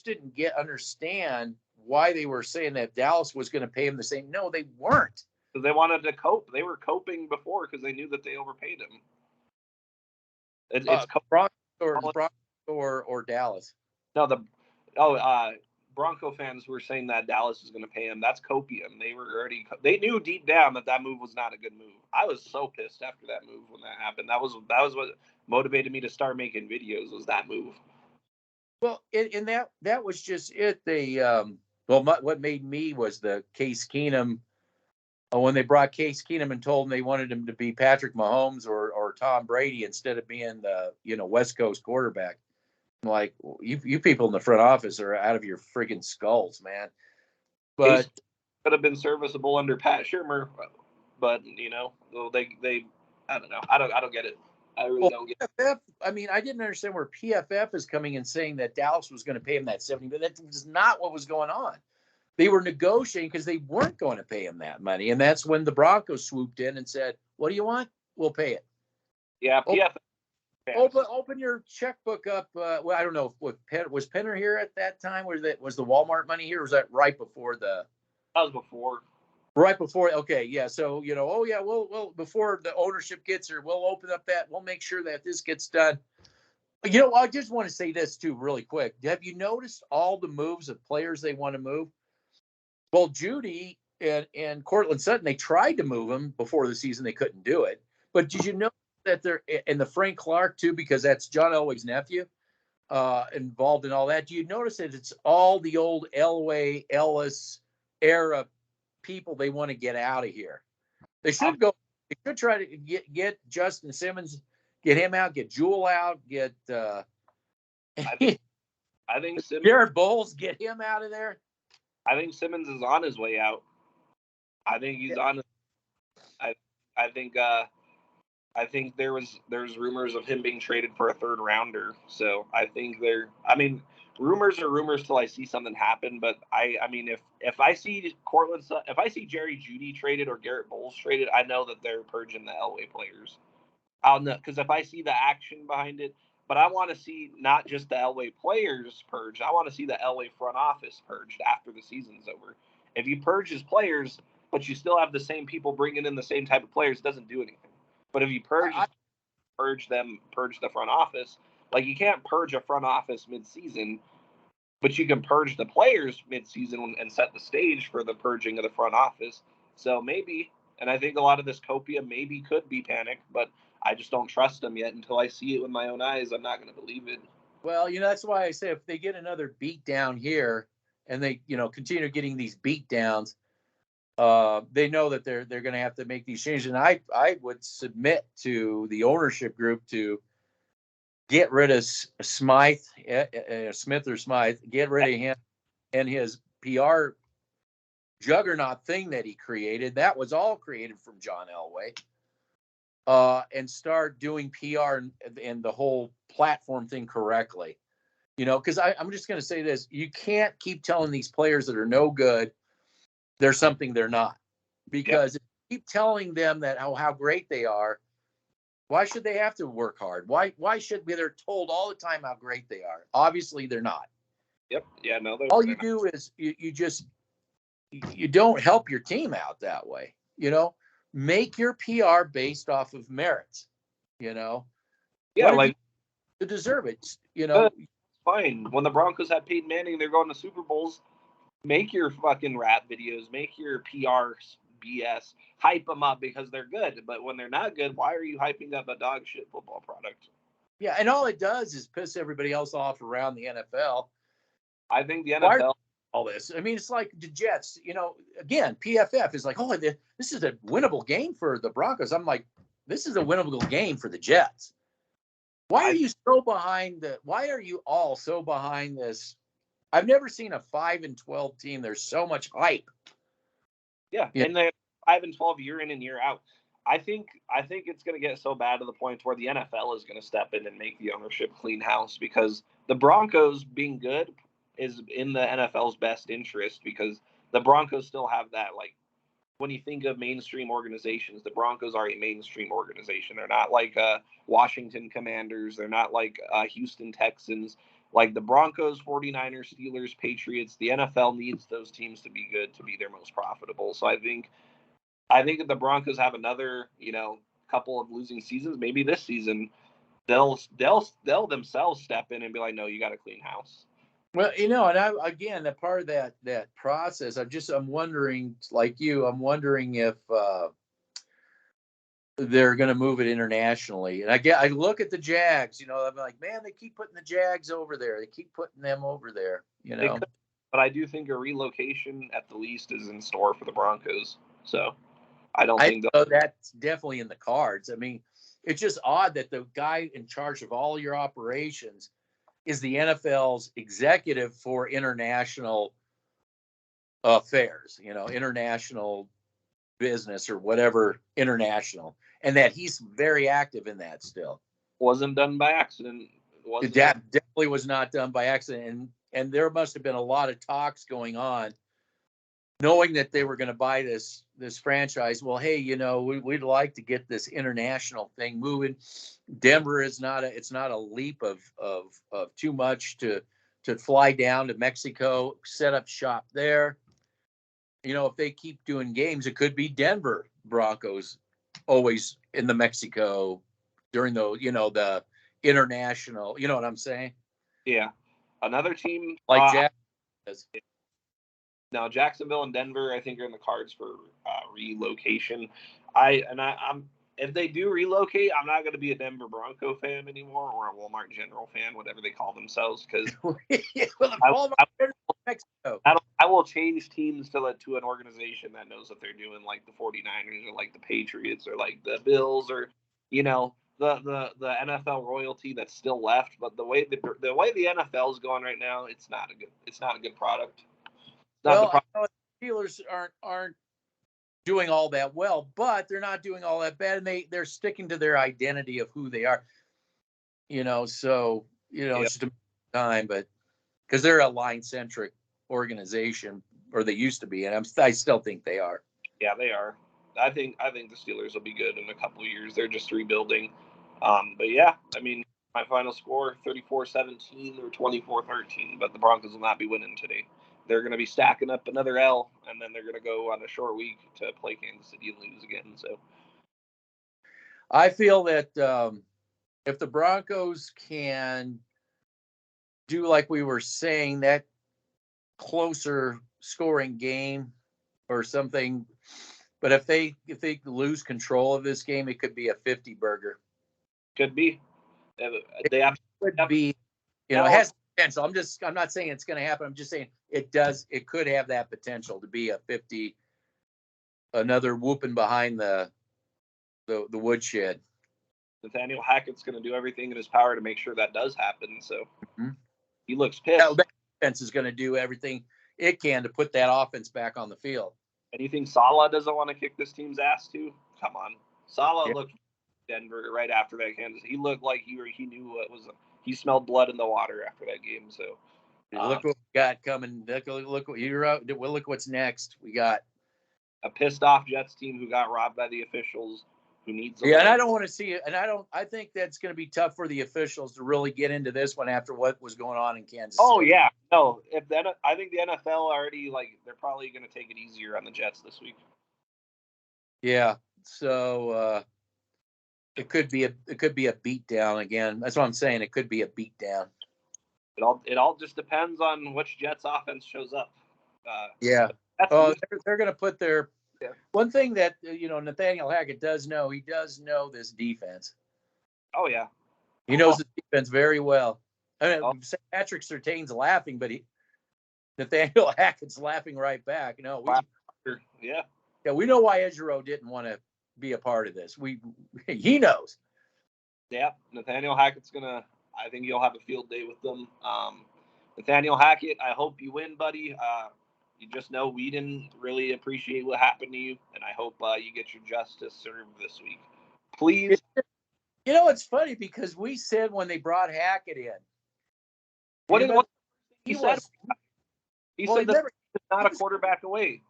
didn't understand why they were saying that Dallas was going to pay him the same. No, they weren't. Because they wanted to cope. They were coping before because they knew that they overpaid him. It's Bronco or Dallas. No, Bronco fans were saying that Dallas was going to pay him. That's copium. They knew deep down that move was not a good move. I was so pissed after that move when that happened. That was what motivated me to start making videos, was that move. Well, and that was just it. What made me was the Case Keenum. When they brought Case Keenum and told him they wanted him to be Patrick Mahomes or Tom Brady instead of being the West Coast quarterback. I'm like, you people in the front office are out of your friggin' skulls, man. But Case could have been serviceable under Pat Shurmur, but they I don't know. I don't get it. I really don't get it. PFF, I mean, I didn't understand where PFF is coming and saying that Dallas was going to pay him that 70, but that was not what was going on. They were negotiating because they weren't going to pay him that money. And that's when the Broncos swooped in and said, what do you want? We'll pay it. Yeah, PFF. Open your checkbook up. Well, I don't know if was Penner here at that time. Was the Walmart money here? Or was that right before the? That was before. Right before, okay, yeah. So, oh yeah, we'll before the ownership gets here, we'll open up that. We'll make sure that this gets done. I just want to say this too, really quick. Have you noticed all the moves of players they want to move? Well, Judy and Cortland Sutton, they tried to move him before the season, they couldn't do it. But did you know that they're and the Frank Clark too, because that's John Elway's nephew, involved in all that? Do you notice that it's all the old Elway, Ellis era people they want to get out of here? They should go. They should try to get Justin Simmons, get him out, get Jewel out, get I think Simmons, Jared Bowles, get him out of there. I think Simmons is on his way out. I think he's on. I think there's rumors of him being traded for a third rounder. So I think rumors are rumors till I see something happen. But I mean, if I see if I see Jerry Jeudy traded or Garrett Bowles traded, I know that they're purging the Elway players. I'll know, because if I see the action behind it, but I want to see not just the Elway players purged. I want to see the Elway front office purged after the season's over. If you purge his players, but you still have the same people bringing in the same type of players, it doesn't do anything. But if you purge the front office, like you can't purge a front office mid-season, but you can purge the players mid-season and set the stage for the purging of the front office. So maybe, and I think a lot of this copia maybe could be panic, but I just don't trust them yet until I see it with my own eyes. I'm not going to believe it. Well, that's why I say if they get another beat down here and they, continue getting these beat downs, they know that they're going to have to make these changes. And I would submit to the ownership group to get rid of Smith or Smythe, get rid of him and his PR juggernaut thing that he created. That was all created from John Elway. And start doing PR and the whole platform thing correctly. Because I'm just going to say this. You can't keep telling these players that are no good they're something they're not. Because if you keep telling them that how great they are, why should they have to work hard? Why should they're told all the time how great they are? Obviously, they're not. Yep. Yeah, no. All you do is you don't help your team out that way. Make your PR based off of merits. Yeah, like to deserve it. Fine. When the Broncos had Peyton Manning, they're going to Super Bowls. Make your fucking rap videos. Make your PR BS. Hype them up because they're good. But when they're not good, why are you hyping up a dog shit football product? Yeah, and all it does is piss everybody else off around the NFL. I think the NFL. All this. I mean, it's like the Jets, again, PFF is like, oh, this is a winnable game for the Broncos. I'm like, this is a winnable game for the Jets. Why are you all so behind this? I've never seen a 5-12 team. There's so much hype. Yeah. And they're 5-12 year in and year out. I think it's going to get so bad to the point where the NFL is going to step in and make the ownership clean house, because the Broncos being good is in the NFL's best interest, because the Broncos still have that, like, when you think of mainstream organizations, the Broncos are a mainstream organization. They're not like Washington Commanders. They're not like Houston Texans. Like the Broncos, 49ers, Steelers, Patriots, the NFL needs those teams to be good to be their most profitable. So I think if the Broncos have another, couple of losing seasons, maybe this season, they'll themselves step in and be like, no, you got to clean house. Well, and that part of that process, I'm wondering, like you, I'm wondering if they're going to move it internationally. And I look at the Jags, I'm like, man, they keep putting the Jags over there. They keep putting them over there, But I do think a relocation at the least is in store for the Broncos. So I think that's definitely in the cards. I mean, it's just odd that the guy in charge of all your operations is the NFL's executive for international affairs, international business or whatever international, and that he's very active in that still. Wasn't done by accident. Definitely was not done by accident. And there must have been a lot of talks going on, knowing that they were going to buy this franchise. Well, hey, we'd like to get this international thing moving. Denver is it's not a leap of too much to fly down to Mexico, set up shop there. if they keep doing games, it could be Denver Broncos always in the Mexico during the international. You know what I'm saying? Yeah. Another team Like Jack is. Now Jacksonville and Denver, I think, are in the cards for relocation. I'm if they do relocate, I'm not going to be a Denver Bronco fan anymore or a Walmart General fan, whatever they call themselves, because I will change teams to an organization that knows what they're doing, like the 49ers or like the Patriots or like the Bills or the NFL royalty that's still left. But the way the NFL is going right now, it's not a good product. Well, I know the Steelers aren't doing all that well, but they're not doing all that bad, and they're sticking to their identity of who they are. So it's just a time, but because they're a line-centric organization, or they used to be, and I still think they are. Yeah, they are. I think the Steelers will be good in a couple of years. They're just rebuilding. But yeah, I mean, my final score 34-17 or 24-13, but the Broncos will not be winning today. They're going to be stacking up another L, and then they're going to go on a short week to play Kansas City and lose again. So I feel that if the Broncos can do like we were saying, that closer scoring game or something, but if they lose control of this game, it could be a 50 burger. Could be. It could be. It has potential. I'm not saying it's going to happen. I'm just saying it does. It could have that potential to be a 50. Another whooping behind the woodshed. Nathaniel Hackett's going to do everything in his power to make sure that does happen. So he looks pissed. That defense is going to do everything it can to put that offense back on the field. And you think Saleh doesn't want to kick this team's ass too? Come on. Saleh looked Denver right after that Kansas. He looked like he knew what was. He smelled blood in the water after that game. So look what we got coming. Look what you're out. Look what's next. We got a pissed off Jets team who got robbed by the officials. Who needs and I don't want to see it. And I think that's going to be tough for the officials to really get into this one after what was going on in Kansas City. Oh yeah, no. I think the NFL already they're probably going to take it easier on the Jets this week. Yeah, so it could be a beatdown again. That's what I'm saying. It could be a beatdown. It all just depends on which Jets offense shows up. They're going to put their. Yeah. One thing that Nathaniel Hackett does know, he does know this defense. Oh yeah, he knows the defense very well. I mean, Patrick Surtain's laughing, but Nathaniel Hackett's laughing right back. No, we know why Ejiro didn't want to be a part of this. He knows. Yeah, Nathaniel Hackett's gonna. I think you'll have a field day with them. Nathaniel Hackett, I hope you win, buddy. You just know we didn't really appreciate what happened to you, and I hope you get your justice served this week. Please. It's funny because we said when they brought Hackett in, he said that he's not a quarterback away.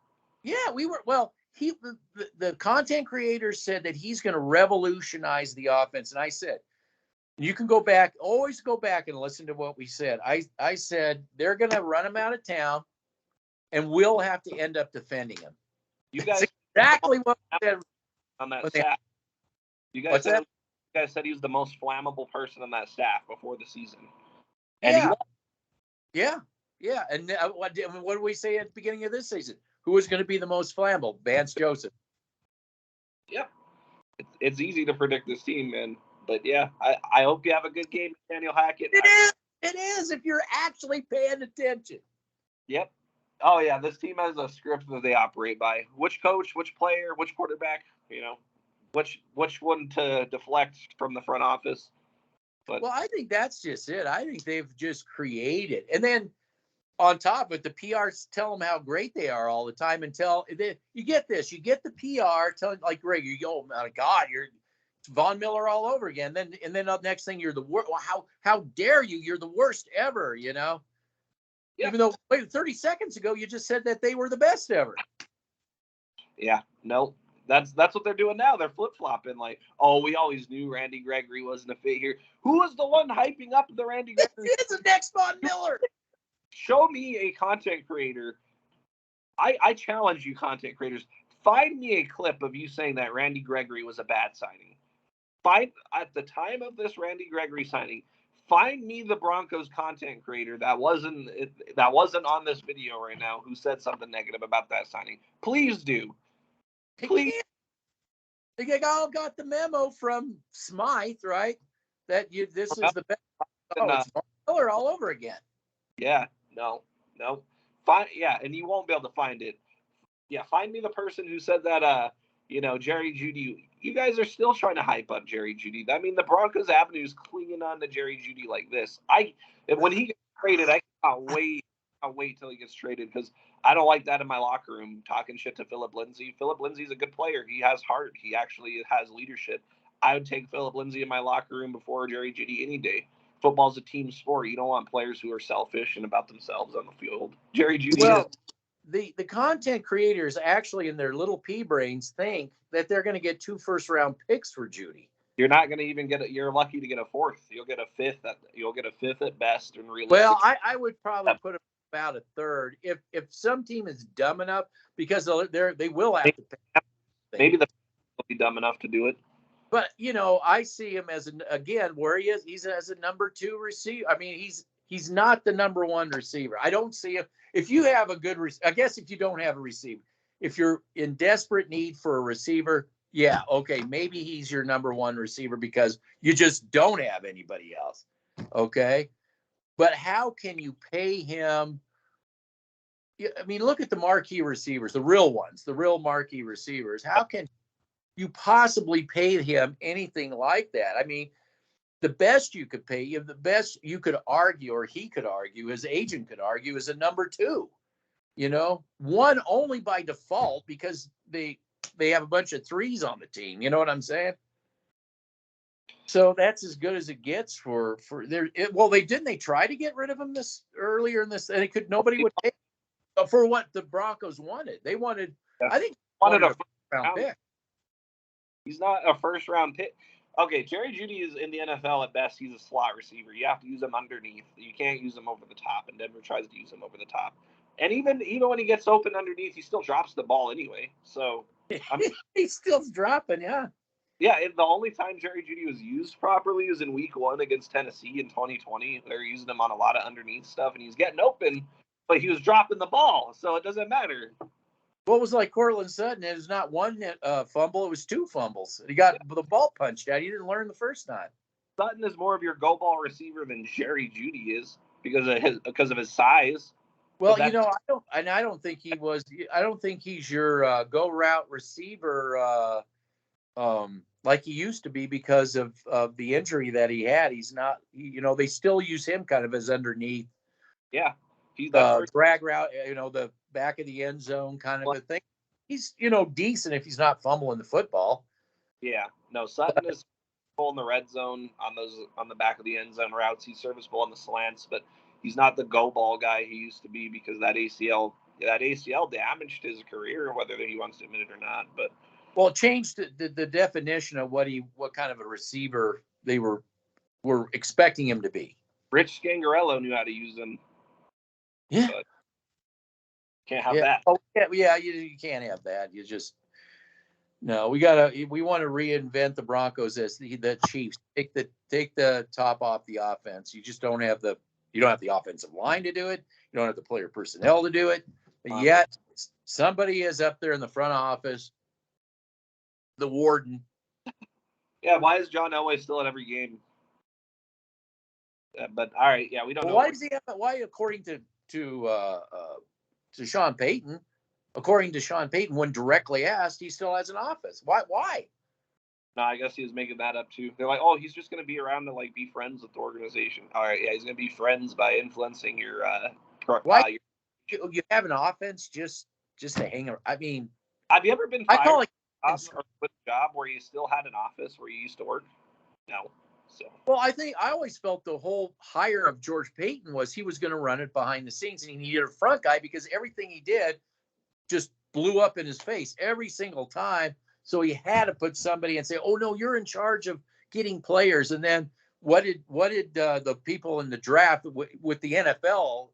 Yeah, we were. Well, the content creators said that he's going to revolutionize the offense, and I said, you can always go back and listen to what we said. I said they're going to run him out of town. And we'll have to end up defending him. You guys That's exactly what we said on that staff. You guys said he was the most flammable person on that staff before the season. And yeah. And what did we say at the beginning of this season? Who was going to be the most flammable? Vance Joseph. Yep. It's easy to predict this team, man. But yeah, I hope you have a good game, Daniel Hackett. It is if you're actually paying attention. Yep. Oh yeah, this team has a script that they operate by. Which coach, which player, which quarterback, which one to deflect from the front office. But I think that's just it. I think they've just created, and then on top of it, the PRs tell them how great they are all the time. Until you get this, you get the PR telling like Greg, you go, oh my God, you're Von Miller all over again. And then the next thing you're the worst. Well, how dare you? You're the worst ever. Yeah. Even though 30 seconds ago you just said that they were the best ever. Yeah, no, that's what they're doing now. They're flip-flopping like, oh, we always knew Randy Gregory wasn't a fit here. Who was the one hyping up the Randy Gregory? It's the next Von Miller. Show me a content creator I challenge you, content creators. Find me a clip of you saying that Randy Gregory was a bad signing. At the time of this Randy Gregory signing, find me the Broncos content creator that wasn't on this video right now who said something negative about that signing. Please do. Please. They all got the memo from Smythe, right? That this is the best. Oh, it's Mark Miller all over again. Yeah, no. And you won't be able to find it. Yeah, find me the person who said that. Jerry Jeudy. You guys are still trying to hype up Jerry Jeudy. I mean, the Broncos Avenue is clinging on to Jerry Jeudy like this. When he gets traded, I can't wait. I'll wait till he gets traded because I don't like that in my locker room talking shit to Philip Lindsay. Philip Lindsay's a good player. He has heart. He actually has leadership. I would take Philip Lindsay in my locker room before Jerry Jeudy any day. Football's a team sport. You don't want players who are selfish and about themselves on the field. Jerry Jeudy is. The content creators actually in their little pea brains think that they're going to get 2 first-round picks for Jeudy. You're not going to even get it. You're lucky to get a 4th. You'll get a 5th at best. And well, I would probably put about a 3rd if some team is dumb enough because they will have to pay. Maybe the will be dumb enough to do it. But I see him as where he is. He's as a number 2 receiver. I mean, he's not the number 1 receiver. I don't see him. If you have a good, I guess if you don't have a receiver, if you're in desperate need for a receiver, yeah, okay, maybe he's your number 1 receiver because you just don't have anybody else. Okay, but how can you pay him? I mean, look at the marquee receivers, the real ones, the real marquee receivers. How can you possibly pay him anything like that? I mean, the best you could pay him, the best you could argue, or he could argue, his agent could argue, is a number 2. 1 only by default because they have a bunch of 3s on the team. You know what I'm saying? So that's as good as it gets for their. Well, they try to get rid of him earlier in this, and nobody would pay for what the Broncos wanted. They wanted, I think, wanted a first-round pick. He's not a first-round pick. Okay, Jerry Jeudy is in the NFL at best. He's a slot receiver. You have to use him underneath. You can't use him over the top, and Denver tries to use him over the top. And even when he gets open underneath, he still drops the ball anyway. So he's still dropping, yeah. Yeah, the only time Jerry Jeudy was used properly was in Week 1 against Tennessee in 2020. They're using him on a lot of underneath stuff, and he's getting open, but he was dropping the ball, so it doesn't matter. What was like Cortland Sutton? It was not 1 fumble; it was 2 fumbles. He got the ball punched out. He didn't learn the first time. Sutton is more of your go ball receiver than Jerry Jeudy is because of his size. Well, I don't think he was. I don't think he's your go route receiver like he used to be because of the injury that he had. He's not. They still use him kind of as underneath. Yeah, he's drag route. The back of the end zone kind of a thing. He's decent if he's not fumbling the football. Yeah, no, Sutton is serviceable in the red zone on the back of the end zone routes. He's serviceable on the slants, but he's not the go ball guy he used to be because that ACL damaged his career, whether he wants to admit it or not. But well, it changed the definition of what kind of a receiver they were expecting him to be. Rich Scangarello knew how to use him. Yeah. But can't have that. Oh, yeah, you can't have that. You just no. We want to reinvent the Broncos as the Chiefs. Take the top off the offense. You just don't have the offensive line to do it. You don't have the player personnel to do it. But yet somebody is up there in the front office, the warden. Yeah, why is John Elway still at every game? But all right, yeah, we don't know. Why does he have? Why, according to Sean Payton, when directly asked, he still has an office. Why? No, I guess he was making that up too. They're like, oh, he's just going to be around to be friends with the organization. All right, yeah, he's going to be friends by influencing your. Why you have an offense just to hang around? I mean, have you ever been fired? I call it with a job where you still had an office where you used to work? No. So. Well, I always felt the whole hire of George Payton was he was going to run it behind the scenes, and he needed a front guy because everything he did just blew up in his face every single time. So he had to put somebody and say, "Oh no, you're in charge of getting players." And then what did the people in the draft with the NFL,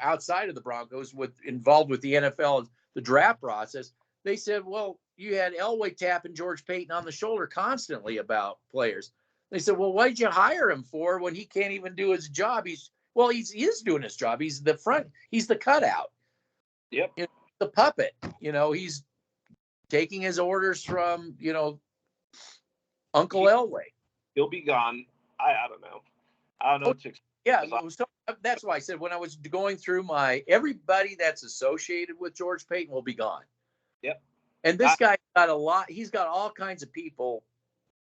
outside of the Broncos involved with the NFL, the draft process, they said, well, you had Elway tapping George Payton on the shoulder constantly about players. They said, well, what did you hire him for when he can't even do his job? He is doing his job. He's the front. He's the cutout. Yep. The puppet. He's taking his orders from, Uncle Elway. He'll be gone. I don't know. I don't know what to expect. Yeah, so that's why I said when I was going through everybody that's associated with George Payton will be gone. Yep. And this guy got a lot. He's got all kinds of people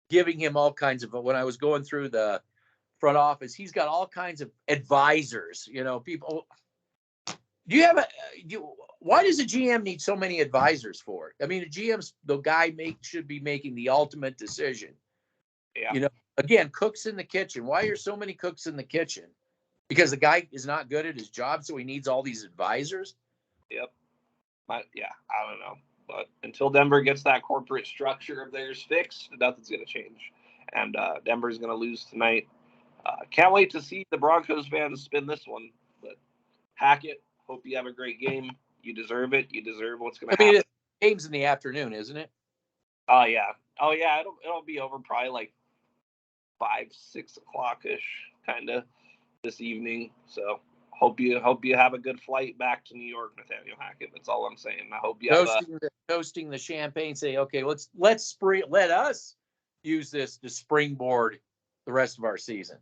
giving him all kinds of. When I was going through the front office, he's got all kinds of advisors. People. Do you have why does a GM need so many advisors for it? I mean, the guy should be making the ultimate decision. Yeah. Again, cooks in the kitchen. Why are so many cooks in the kitchen? Because the guy is not good at his job, so he needs all these advisors. Yep. I don't know. But until Denver gets that corporate structure of theirs fixed, nothing's going to change. And Denver's going to lose tonight. Can't wait to see the Broncos fans spin this one. But Hackett, hope you have a great game. You deserve it. You deserve what's going to happen. The game's in the afternoon, isn't it? Oh, yeah. It'll be over probably like 5-6 o'clock-ish kind of this evening. So hope you have a good flight back to New York, Nathaniel Hackett. That's all I'm saying. I hope you toasting the champagne, say, okay, let us use this to springboard the rest of our season.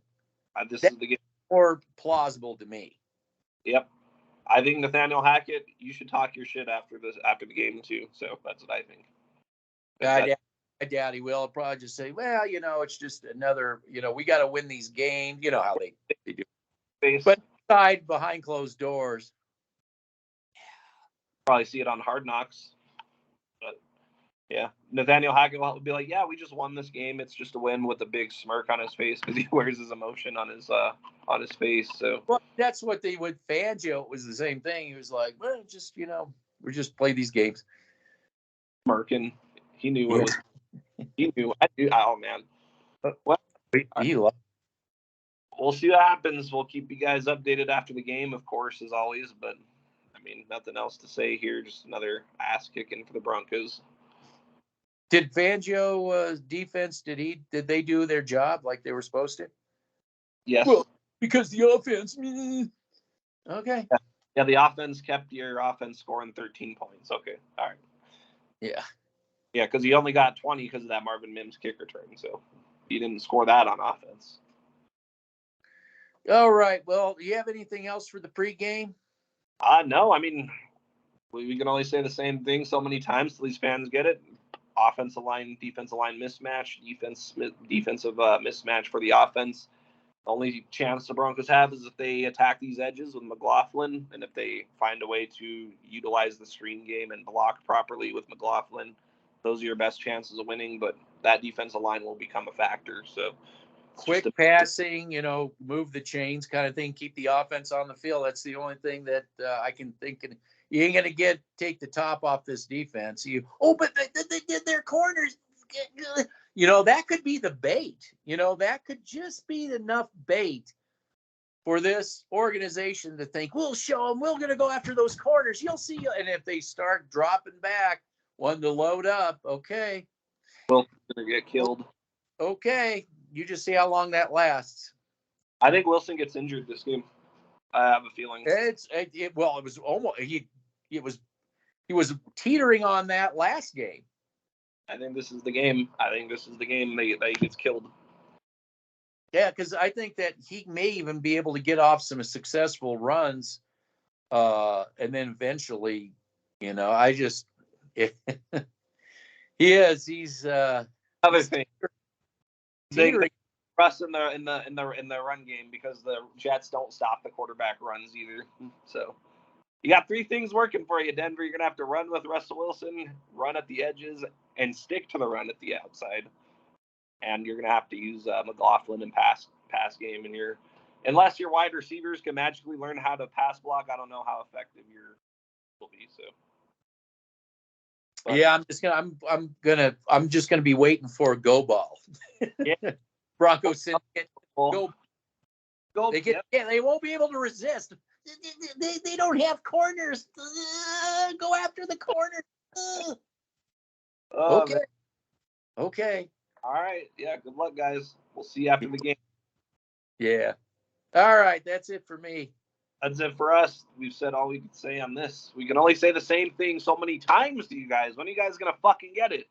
This is the game. More plausible to me. Yep. I think Nathaniel Hackett, you should talk your shit after the game too. So that's what I think. I doubt he will. He'll probably just say, well, it's just another, we got to win these games. You know how they do. But behind closed doors. Probably see it on Hard Knocks. But yeah, Nathaniel Hackett will be like, yeah, we just won this game. It's just a win, with a big smirk on his face because he wears his emotion on his face. So that's what they would. Fangio, it was the same thing. He was like, well, just we just play these games. Smirking. He knew it was. He knew. I knew. Oh man. Well, we'll see what happens. We'll keep you guys updated after the game, of course, as always. But I mean, nothing else to say here. Just another ass kicking for the Broncos. Did Fangio defense? Did they do their job like they were supposed to? Yes. Well, because the offense. Okay. Yeah, the offense kept your offense scoring 13 points. Okay. All right. Yeah. Yeah, because he only got 20 because of that Marvin Mims kick return. So he didn't score that on offense. All right. Well, do you have anything else for the pregame? No. I mean, we can only say the same thing so many times till these fans get it. Offensive line, defensive line mismatch, defensive mismatch for the offense. The only chance the Broncos have is if they attack these edges with McLaughlin, and if they find a way to utilize the screen game and block properly with McLaughlin. Those are your best chances of winning, but that defensive line will become a factor. So quick passing, move the chains kind of thing, keep the offense on the field. That's the only thing that I can think of. You ain't going to take the top off this defense. But they did their corners. That could be the bait. That could just be enough bait for this organization to think, we'll show them, we're going to go after those corners. You'll see. And if they start dropping back, one to load up, okay. Well, going to get killed. Okay. You just see how long that lasts. I think Wilson gets injured this game. I have a feeling. It was almost he was teetering on that last game. I think this is the game. that he gets killed. Yeah, because I think that he may even be able to get off some successful runs, and then eventually, he's Other thing. They trust in the run game because the Jets don't stop the quarterback runs either. So you got three things working for you, Denver. You're gonna have to run with Russell Wilson, run at the edges, and stick to the run at the outside. And you're gonna have to use McLaughlin and pass game. And unless your wide receivers can magically learn how to pass block, I don't know how effective will be. So. But, yeah, I'm just gonna be waiting for a go ball. Yeah. Broncos syndicate. Go. They They won't be able to resist. They don't have corners. Go after the corner. Okay. Man. Okay. All right. Yeah. Good luck, guys. We'll see you after the game. Yeah. All right. That's it for me. That's it for us. We've said all we can say on this. We can only say the same thing so many times to you guys. When are you guys going to fucking get it?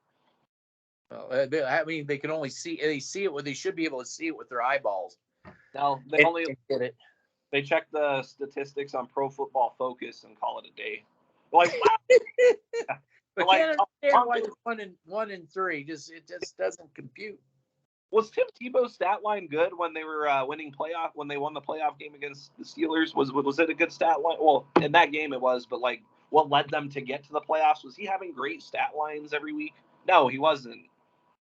Well, I mean, they can only see it. They should be able to see it with their eyeballs. No, they only get it. They check the statistics on Pro Football Focus and call it a day. Like, but like, can't understand why they're 1-3. It just doesn't compute. Was Tim Tebow's stat line good when they were winning playoff? When they won the playoff game against the Steelers, was it a good stat line? Well, in that game it was, but like, what led them to get to the playoffs? Was he having great stat lines every week? No, he wasn't,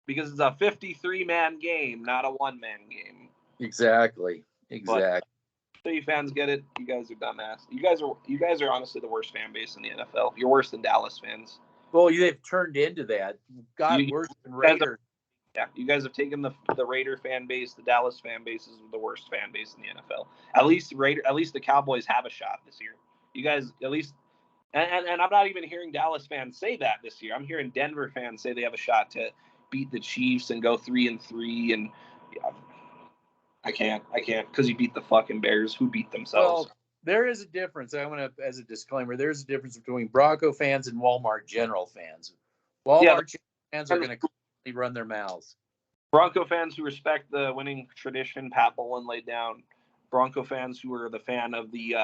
because it's a 53-man game, not a one-man game. Exactly. But City fans get it. You guys are dumbass. You guys are honestly the worst fan base in the NFL. You're worse than Dallas fans. Well, they've turned into that. Worse than Raiders. Yeah, you guys have taken the Raider fan base. The Dallas fan base is the worst fan base in the NFL. At least the Cowboys have a shot this year. You guys at least, and I'm not even hearing Dallas fans say that this year. I'm hearing Denver fans say they have a shot to beat the Chiefs and go 3-3. And yeah, I can't because you beat the fucking Bears, who beat themselves. Well, there is a difference. I want to, as a disclaimer, there's a difference between Bronco fans and Walmart General fans. Walmart fans are going to run their mouths. Bronco fans who respect the winning tradition Pat Bowlen laid down. Bronco fans who are the fan of the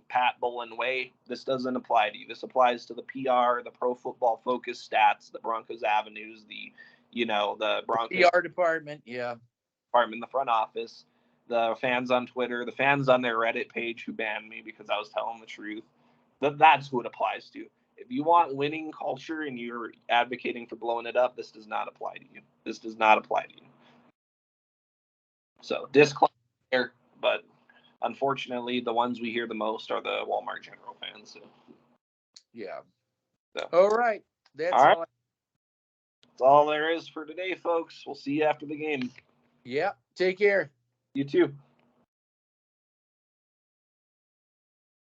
Pat Bowlen way. This doesn't apply to you. This applies to the PR, the Pro Football Focus stats, the Broncos Avenues, the Broncos PR department, department, the front office, the fans on Twitter, the fans on their Reddit page who banned me because I was telling the truth. That's who it applies to. If you want winning culture and you're advocating for blowing it up, this does not apply to you. This does not apply to you. So disclaimer, but unfortunately, the ones we hear the most are the Walmart General fans. So. Yeah. So. All right. That's all right. That's all there is for today, folks. We'll see you after the game. Yeah. Take care. You too.